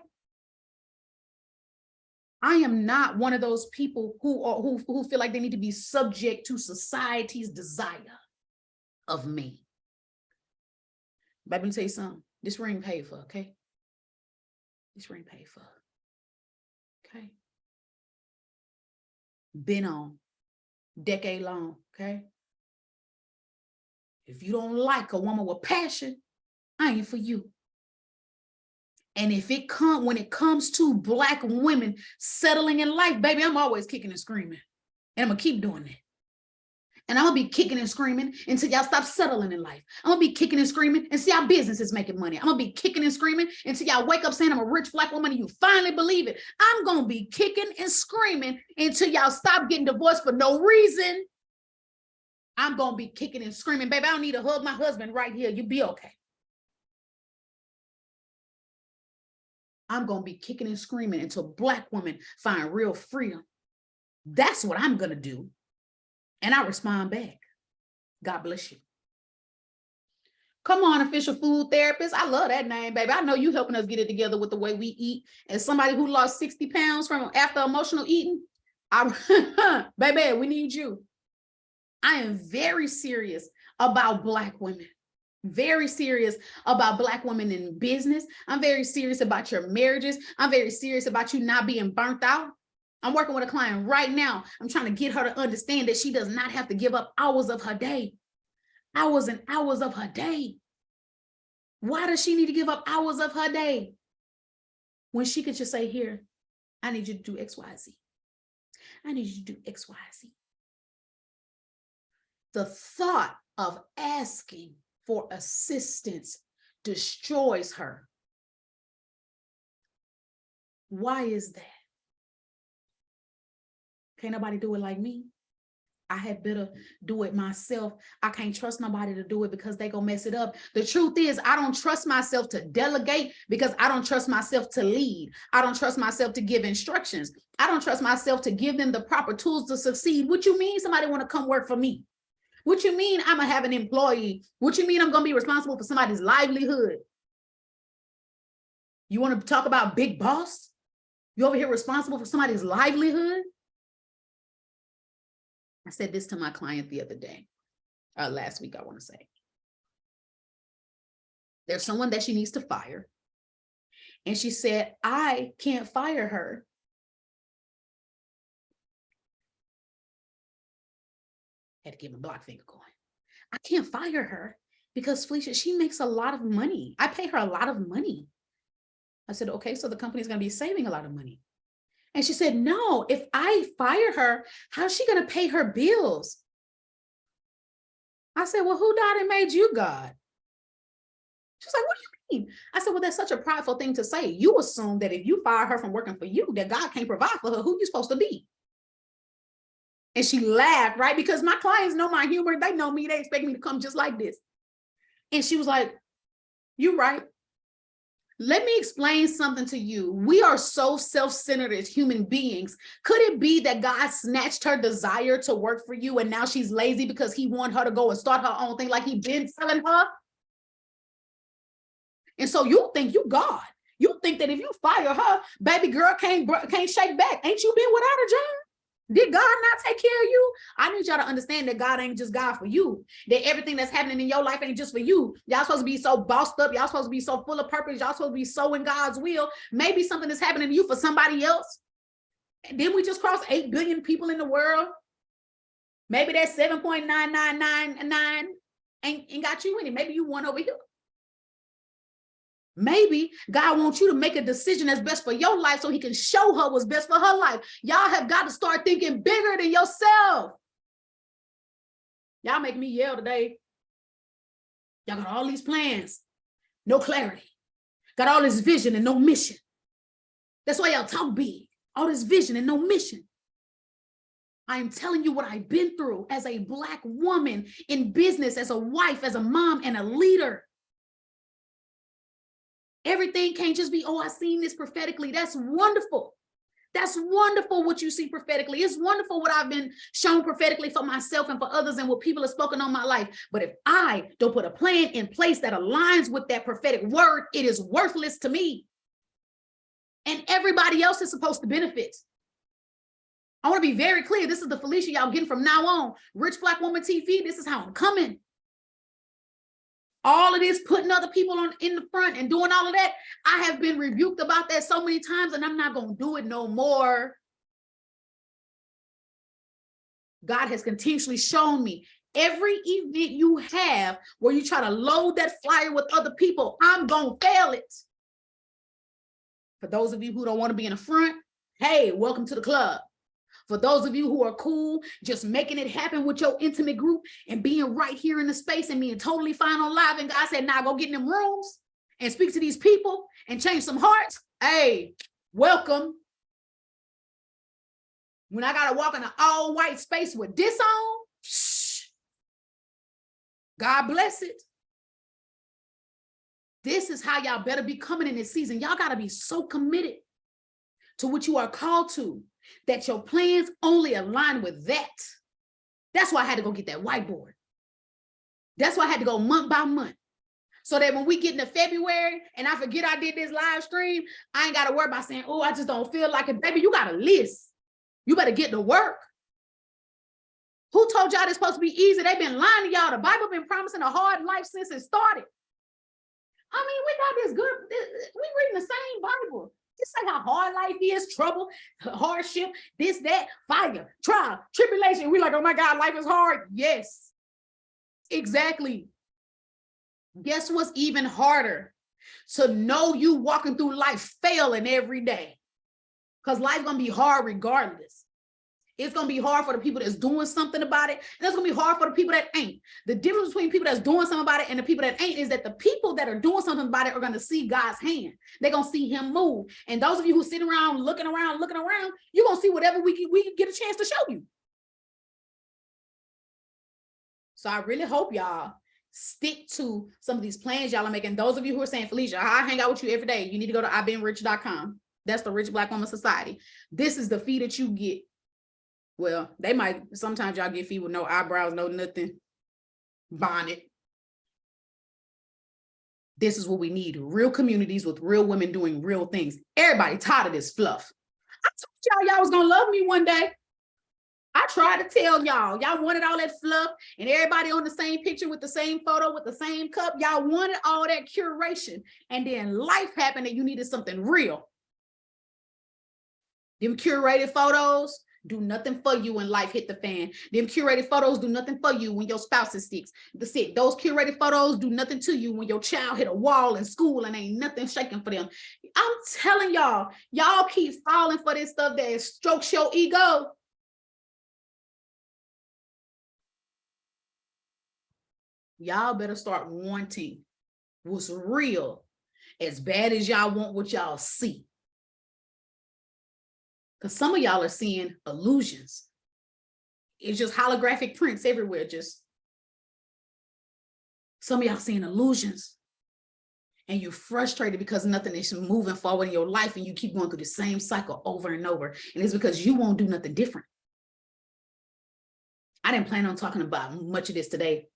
I am not one of those people who feel like they need to be subject to society's desire of me. But let me tell you something. This ring paid for, okay? This ring paid for. Okay? Been on. Decade long, okay? If you don't like a woman with passion, I ain't for you. And when it comes to Black women settling in life, baby, I'm always kicking and screaming. And I'm going to keep doing that. And I'm going to be kicking and screaming until y'all stop settling in life. I'm going to be kicking and screaming and see how business is making money. I'm going to be kicking and screaming until y'all wake up saying I'm a rich Black woman and you finally believe it. I'm going to be kicking and screaming until y'all stop getting divorced for no reason. I'm going to be kicking and screaming. Baby, I don't need to hug my husband right here. You'll be okay. I'm going to be kicking and screaming until Black women find real freedom. That's what I'm going to do. And I respond back. God bless you. Come on, official food therapist. I love that name, baby. I know you helping us get it together with the way we eat. As somebody who lost 60 pounds from after emotional eating, baby, we need you. I am very serious about Black women. Very serious about Black women in business. I'm very serious about your marriages. I'm very serious about you not being burnt out. I'm working with a client right now. I'm trying to get her to understand that she does not have to give up hours of her day. Hours and hours of her day. Why does she need to give up hours of her day when she could just say, here, I need you to do X, Y, Z. I need you to do X, Y, Z. The thought of asking for assistance destroys her. Why is that? Can't nobody do it like me. I had better do it myself. I can't trust nobody to do it because they gonna mess it up. The truth is, I don't trust myself to delegate because I don't trust myself to lead. I don't trust myself to give instructions. I don't trust myself to give them the proper tools to succeed. What you mean somebody want to come work for me? What you mean I'm gonna have an employee? What you mean I'm gonna be responsible for somebody's livelihood? You want to talk about big boss? You over here responsible for somebody's livelihood? I said this to my client the other day, last week, I want to say. There's someone that she needs to fire. And she said, I can't fire her. Had to get my block finger going. I can't fire her because Felicia, she makes a lot of money. I pay her a lot of money. I said, okay, so the company's going to be saving a lot of money. And she said, no, if I fire her, how's she going to pay her bills? I said, well, who died and made you God? She's like, what do you mean? I said, well, that's such a prideful thing to say. You assume that if you fire her from working for you, that God can't provide for her. Who you supposed to be? And she laughed, right? Because my clients know my humor. They know me. They expect me to come just like this. And she was like, you're right. Let me explain something to you. We are so self-centered as human beings. Could it be that God snatched her desire to work for you and now she's lazy because he wanted her to go and start her own thing like he been telling her? And so you think you God. You think that if you fire her, baby girl can't shake back. Ain't you been without a job? Did God not take care of you? I need y'all to understand that God ain't just God for you. That everything that's happening in your life ain't just for you. Y'all supposed to be so bossed up. Y'all supposed to be so full of purpose. Y'all supposed to be so in God's will. Maybe something is happening to you for somebody else. Didn't we just cross 8 billion people in the world? Maybe that 7.9999 ain't got you in it. Maybe you won over here. Maybe God wants you to make a decision that's best for your life so he can show her what's best for her life. Y'all have got to start thinking bigger than yourself. Y'all make me yell today. Y'all got all these plans, no clarity. Got all this vision and no mission. That's why y'all talk big. All this vision and no mission. I am telling you what I've been through as a Black woman in business, as a wife, as a mom, and a leader. Everything can't just be, oh, I seen this prophetically. That's wonderful. That's wonderful what you see prophetically. It's wonderful what I've been shown prophetically for myself and for others and what people have spoken on my life. But if I don't put a plan in place that aligns with that prophetic word, it is worthless to me. And everybody else is supposed to benefit. I want to be very clear. This is the Felicia y'all getting from now on. Rich Black Woman TV, this is how I'm coming. All of this, putting other people in the front and doing all of that, I have been rebuked about that so many times, and I'm not going to do it no more. God has continuously shown me every event you have where you try to load that flyer with other people, I'm going to fail it. For those of you who don't want to be in the front, hey, welcome to the club. For those of you who are cool, just making it happen with your intimate group and being right here in the space and being totally fine on live, and God said, nah, go get in them rooms and speak to these people and change some hearts. Hey, welcome. When I got to walk in an all white space with this on, God bless it. This is how y'all better be coming in this season. Y'all got to be so committed to what you are called to, that your plans only align with that. That's why I had to go get that whiteboard. That's why I had to go month by month. So that when we get into February and I forget I did this live stream, I ain't got to worry about saying, oh, I just don't feel like it. Baby, you got a list. You better get to work. Who told y'all it's supposed to be easy? They've been lying to y'all. The Bible been promising a hard life since it started. I mean, we got this good, we reading the same Bible. Just say how hard life is, trouble, hardship, this, that, fire, trial, tribulation. We're like, oh my God, life is hard. Yes, exactly. Guess what's even harder? To know you walking through life failing every day. Because life's going to be hard regardless. It's going to be hard for the people that's doing something about it. And it's going to be hard for the people that ain't. The difference between people that's doing something about it and the people that ain't is that the people that are doing something about it are going to see God's hand. They're going to see him move. And those of you who sit around, looking around, you're going to see whatever we can get a chance to show you. So I really hope y'all stick to some of these plans y'all are making. Those of you who are saying, Felicia, I hang out with you every day. You need to go to IBeenRich.com. That's the Rich Black Woman Society. This is the fee that you get. Well, they might, sometimes y'all get fee with no eyebrows, no nothing, bonnet. This is what we need. Real communities with real women doing real things. Everybody tired of this fluff. I told y'all was going to love me one day. I tried to tell y'all wanted all that fluff and everybody on the same picture with the same photo, with the same cup. Y'all wanted all that curation. And then life happened and you needed something real. Them curated photos do nothing for you when life hit the fan. Them curated photos do nothing for you when your spouse is sick. Those curated photos do nothing to you when your child hit a wall in school and ain't nothing shaking for them. I'm telling y'all, y'all keep falling for this stuff that strokes your ego. Y'all better start wanting what's real as bad as y'all want what y'all see. Because some of y'all are seeing illusions. It's just holographic prints everywhere. Just some of y'all seeing illusions. And you're frustrated because nothing is moving forward in your life and you keep going through the same cycle over and over. And it's because you won't do nothing different. I didn't plan on talking about much of this today,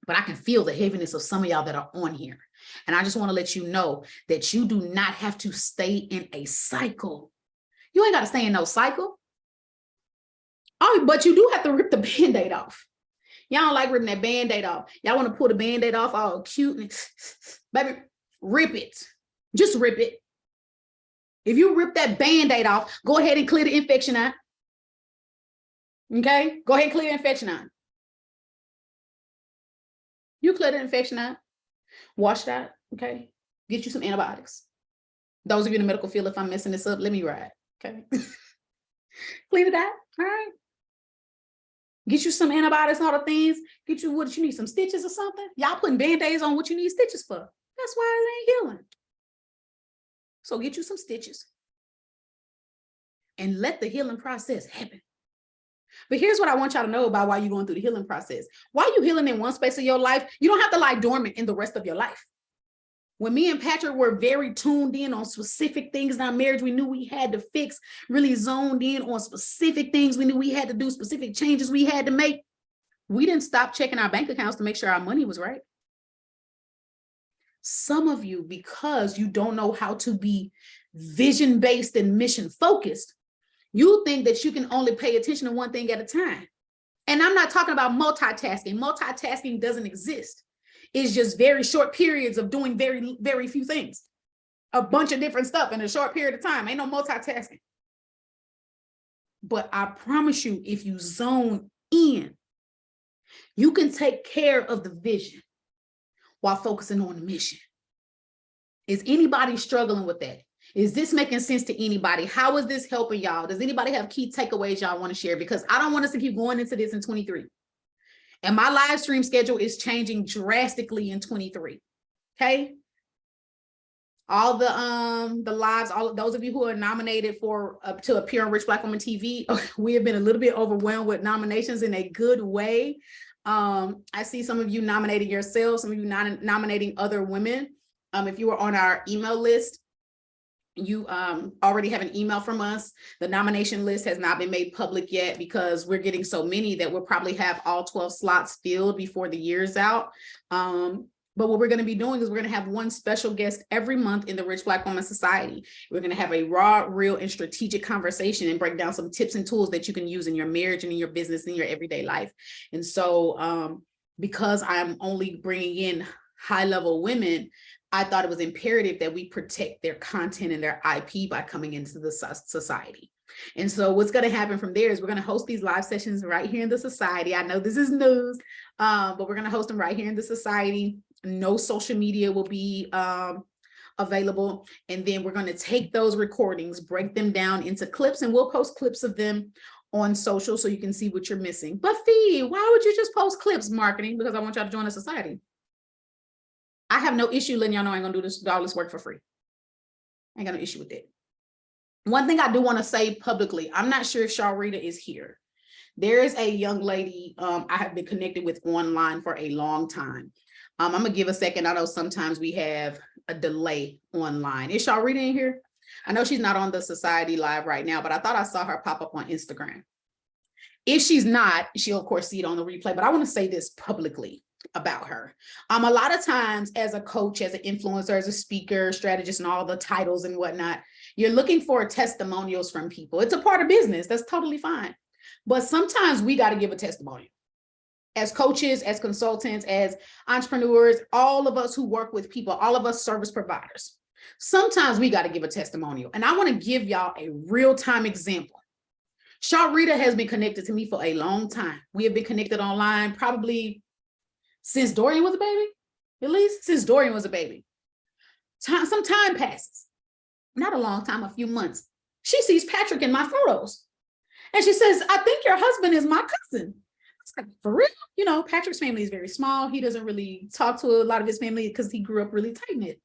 but I can feel the heaviness of some of y'all that are on here. And I just want to let you know that you do not have to stay in a cycle. You ain't got to stay in no cycle. Oh, but you do have to rip the Band-Aid off. Y'all don't like ripping that Band-Aid off. Y'all want to pull the Band-Aid off all cute and baby, rip it. Just rip it. If you rip that Band-Aid off, go ahead and clear the infection out. Okay? Go ahead and clear the infection out. You clear the infection out. Wash it out. Okay? Get you some antibiotics. Those of you in the medical field, if I'm messing this up, let me ride. Okay. Clean it out. All right. Get you some antibiotics and all the things. Get you what you need, some stitches or something. Y'all putting band-aids on what you need stitches for. That's why it ain't healing. So get you some stitches and let the healing process happen. But here's what I want y'all to know about why you're going through the healing process. While you're healing in one space of your life, you don't have to lie dormant in the rest of your life. When me and Patrick were very tuned in on specific things in our marriage, we knew we had to fix, really zoned in on specific things. We knew we had to do specific changes we had to make. We didn't stop checking our bank accounts to make sure our money was right. Some of you, because you don't know how to be vision-based and mission-focused, you think that you can only pay attention to one thing at a time. And I'm not talking about multitasking. Multitasking doesn't exist. It's just very short periods of doing very, very few things. A bunch of different stuff in a short period of time. Ain't no multitasking. But I promise you, if you zone in, you can take care of the vision while focusing on the mission. Is anybody struggling with that? Is this making sense to anybody? How is this helping y'all? Does anybody have key takeaways y'all want to share? Because I don't want us to keep going into this in 23. And my live stream schedule is changing drastically in 23. Okay. All the lives, all of those of you who are nominated for to appear on Rich Black Woman TV, we have been a little bit overwhelmed with nominations in a good way. I see some of you nominating yourselves, some of you nominating other women. If you were on our email list, you already have an email from us. The nomination list has not been made public yet because we're getting so many that we'll probably have all 12 slots filled before the year's out. But what we're going to be doing is we're going to have one special guest every month in the Rich Black Woman Society. We're going to have a raw, real, and strategic conversation and break down some tips and tools that you can use in your marriage and in your business and your everyday life. And so because I'm only bringing in high-level women, I thought it was imperative that we protect their content and their IP by coming into the society. And so what's going to happen from there is we're going to host these live sessions right here in the society. I know this is news, but we're going to host them right here in the society. No social media will be available. And then we're going to take those recordings, break them down into clips, and we'll post clips of them on social so you can see what you're missing. But Fee, why would you just post clips? Marketing, because I want y'all to join the society. I have no issue letting y'all know I ain't gonna do all this work for free. I ain't got no issue with that. One thing I do want to say publicly, I'm not sure if Sharita is here. There is a young lady I have been connected with online for a long time. I'm gonna give a second. I know sometimes we have a delay online. Is Sharita in here? I know she's not on the society live right now, but I thought I saw her pop up on Instagram. If she's not, she'll of course see it on the replay, but I want to say this publicly about her. A lot of times as a coach, as an influencer, as a speaker, strategist, and all the titles and whatnot, you're looking for testimonials from people. It's a part of business. That's totally fine. But sometimes we got to give a testimonial. As coaches, as consultants, as entrepreneurs, all of us who work with people, all of us service providers, sometimes we got to give a testimonial. And I want to give y'all a real-time example. Sharita has been connected to me for a long time. We have been connected online probably since Dorian was a baby, at least since Dorian was a baby. Some time passes, not a long time, a few months. She sees Patrick in my photos. And she says, I think your husband is my cousin. I was like, for real? You know, Patrick's family is very small. He doesn't really talk to a lot of his family because he grew up really tight-knit.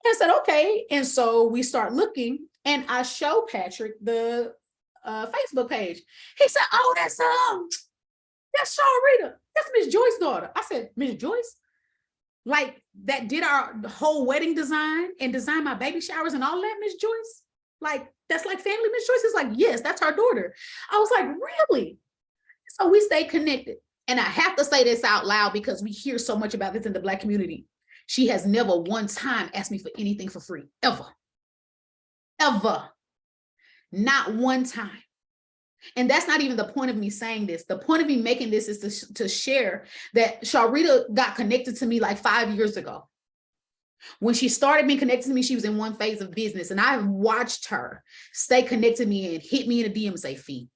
And I said, okay. And so we start looking and I show Patrick the Facebook page. He said, oh, that's Sharita. That's Miss Joyce's daughter. I said, Miss Joyce? Like that did our whole wedding design and designed my baby showers and all that, Miss Joyce? Like, that's like family, Miss Joyce? Is like, yes, that's our daughter. I was like, really? So we stayed connected. And I have to say this out loud because we hear so much about this in the Black community. She has never one time asked me for anything for free, ever. Ever. Not one time. And that's not even the point of me saying this. The point of me making this is to share that Sharita got connected to me like 5 years ago. When she started being connected to me, she was in one phase of business. And I watched her stay connected to me and hit me in a DM and say, Fee,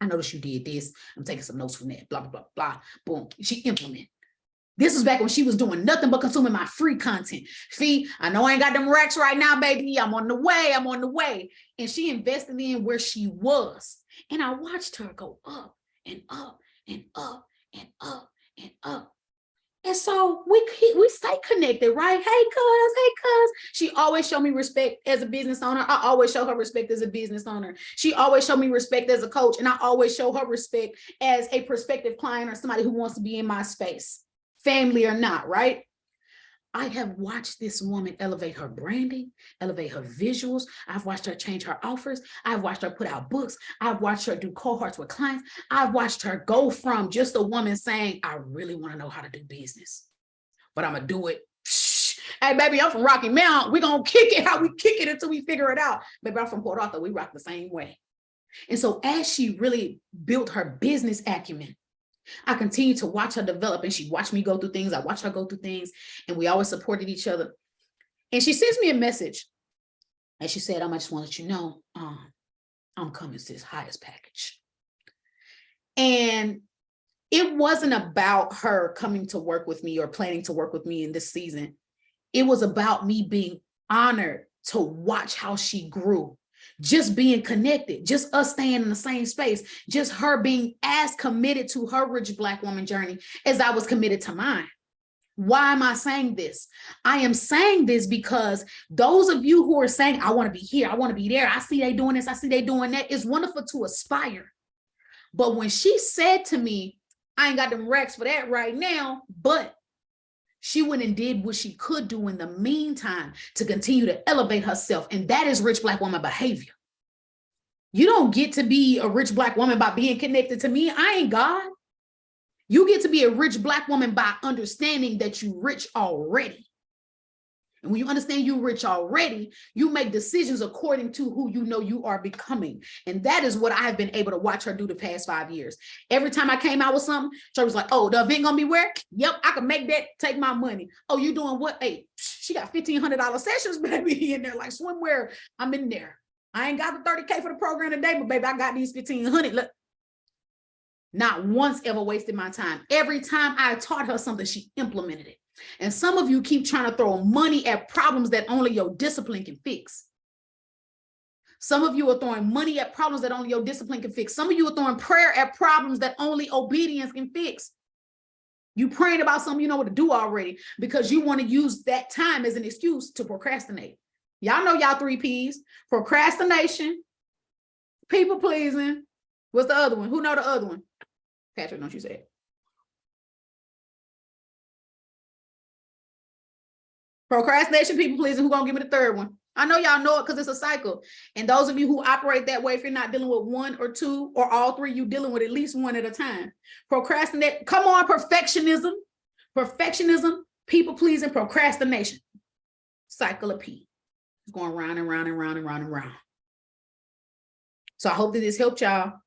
I noticed you did this. I'm taking some notes from that, blah, blah, blah, blah. Boom. She implemented. This was back when she was doing nothing but consuming my free content. Fee, I know I ain't got them racks right now, baby. I'm on the way. I'm on the way. And she invested in where she was. And I watched her go up and up and up and up and up. And so we stay connected, right? Hey, cuz. She always showed me respect as a business owner. I always show her respect as a business owner. She always showed me respect as a coach. And I always show her respect as a prospective client or somebody who wants to be in my space, family or not, right? I have watched this woman elevate her branding, elevate her visuals. I've watched her change her offers. I've watched her put out books. I've watched her do cohorts with clients. I've watched her go from just a woman saying, I really want to know how to do business, but I'm going to do it. Hey, baby, I'm from Rocky Mount. We're going to kick it how we kick it until we figure it out. Baby, I'm from Port Arthur. We rock the same way. And so as she really built her business acumen, I continued to watch her develop, and she watched me go through things. I watched her go through things, and we always supported each other. And she sends me a message, and she said, I just want to let you know, I'm coming to this highest package. And it wasn't about her coming to work with me or planning to work with me in this season. It was about me being honored to watch how she grew. Just being connected, just us staying in the same space, just her being as committed to her rich Black woman journey as I was committed to mine. Why am I saying this? I am saying this because those of you who are saying, I want to be here, I want to be there, I see they doing this, I see they doing that, it's wonderful to aspire. But when she said to me, I ain't got them racks for that right now, but she went and did what she could do in the meantime to continue to elevate herself. And that is rich Black woman behavior. You don't get to be a rich Black woman by being connected to me. I ain't God. You get to be a rich Black woman by understanding that you rich already. And when you understand you're rich already, you make decisions according to who you know you are becoming. And that is what I have been able to watch her do the past 5 years. Every time I came out with something, she was like, oh, the event gonna be where? Yep, I can make that, take my money. Oh, you doing what? Hey, she got $1,500 sessions, baby, in there, like swimwear. I'm in there. I ain't got the 30K for the program today, but baby, I got these 1,500. Look, not once ever wasted my time. Every time I taught her something, she implemented it. And some of you keep trying to throw money at problems that only your discipline can fix. Some of you are throwing money at problems that only your discipline can fix. Some of you are throwing prayer at problems that only obedience can fix. You praying about something you know what to do already because you want to use that time as an excuse to procrastinate. Y'all know y'all 3 P's: procrastination, people pleasing. What's the other one? Who know the other one? Patrick, don't you say it? Procrastination, people pleasing. Who gonna give me the third one? I know y'all know it because it's a cycle. And those of you who operate that way, if you're not dealing with 1 or 2 or all 3, you're dealing with at least 1 at a time. Procrastinate, come on, perfectionism, people pleasing, procrastination. Cycle of P. It's going round and round and round and round and round. So I hope that this helped y'all.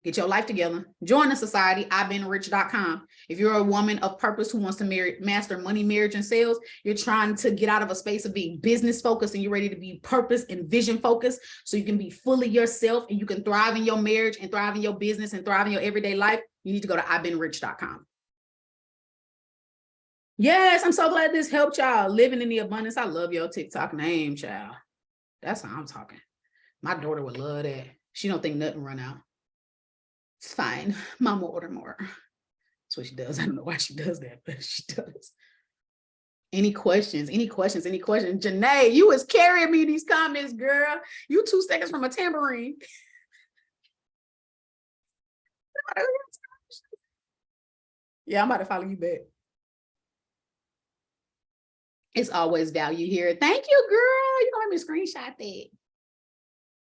Get your life together. Join the society, I'veBeenRich.com. If you're a woman of purpose who wants to master money, marriage, and sales, you're trying to get out of a space of being business focused and you're ready to be purpose and vision focused so you can be fully yourself and you can thrive in your marriage and thrive in your business and thrive in your everyday life, you need to go to I'veBeenRich.com. Yes, I'm so glad this helped y'all. Living in the abundance. I love your TikTok name, child. That's how I'm talking. My daughter would love that. She don't think nothing run out. It's fine. Mom will order more. That's what she does. I don't know why she does that, but she does. Any questions? Any questions? Any questions? Janae, you was carrying me these comments, girl. You 2 seconds from a tambourine. Yeah, I'm about to follow you back. It's always value here. Thank you, girl. You don't let me screenshot that.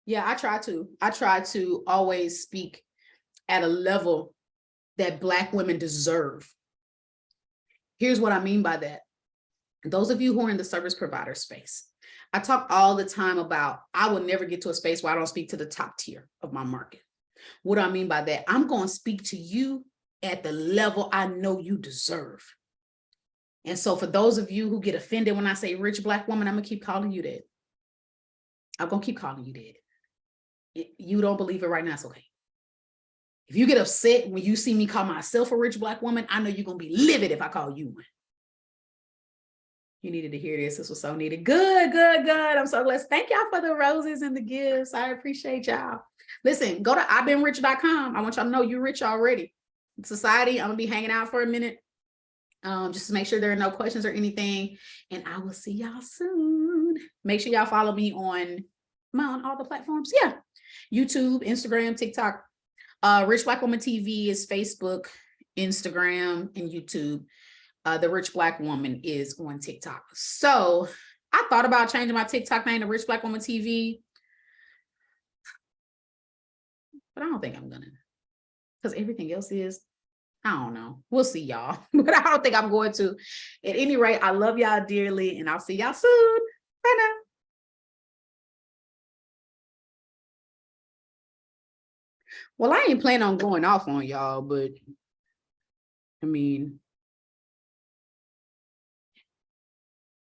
Yeah, I try to always speak at a level that Black women deserve. Here's what I mean by that. Those of you who are in the service provider space, I talk all the time about I will never get to a space where I don't speak to the top tier of my market. What do I mean by that? I'm going to speak to you at the level I know you deserve. And so for those of you who get offended when I say rich Black woman, I'm going to keep calling you that. I'm going to keep calling you that. You don't believe it right now, it's okay. If you get upset when you see me call myself a rich Black woman, I know you're going to be livid if I call you one. You needed to hear this. This was so needed. Good, good, good. I'm so blessed. Thank y'all for the roses and the gifts. I appreciate y'all. Listen, go to I'veBeenRich.com. I want y'all to know you're rich already. Society, I'm going to be hanging out for a minute. Just to make sure there are no questions or anything. And I will see y'all soon. Make sure y'all follow me on all the platforms. Yeah. YouTube, Instagram, TikTok. Rich Black Woman TV is Facebook, Instagram, and YouTube. The Rich Black Woman is on TikTok. So I thought about changing my TikTok name to Rich Black Woman TV, but I don't think I'm gonna, because everything else is, I don't know. We'll see y'all, but I don't think I'm going to. At any rate, I love y'all dearly, and I'll see y'all soon. Bye now. Well, I ain't planning on going off on y'all, but I mean,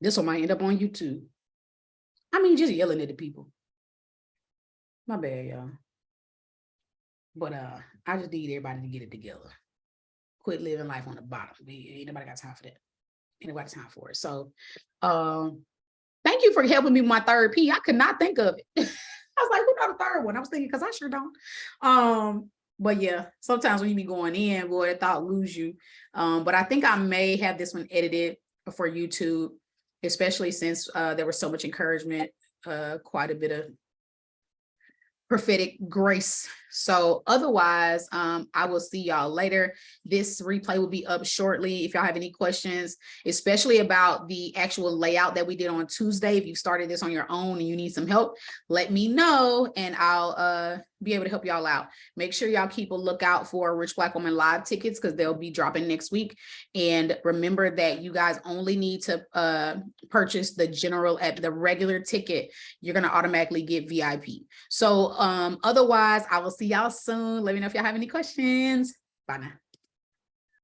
this one might end up on YouTube. I mean, just yelling at the people. My bad, y'all. But I just need everybody to get it together. Quit living life on the bottom. Ain't nobody got time for that. Ain't nobody got time for it. So thank you for helping me with my third P. I could not think of it. I was like, who got a third one? I was thinking, because I sure don't. But yeah, sometimes when you be going in, boy, that thought lose you. But I think I may have this one edited for YouTube, especially since there was so much encouragement, quite a bit of prophetic grace. So otherwise, I will see y'all later. This replay will be up shortly. If y'all have any questions, especially about the actual layout that we did on Tuesday, if you started this on your own and you need some help, let me know and I'll be able to help y'all out. Make sure y'all keep a lookout for Rich Black Woman live tickets because they'll be dropping next week. And remember that you guys only need to purchase the regular ticket. You're going to automatically get VIP. So otherwise, I will see y'all soon. Let me know if y'all have any questions. Bye now.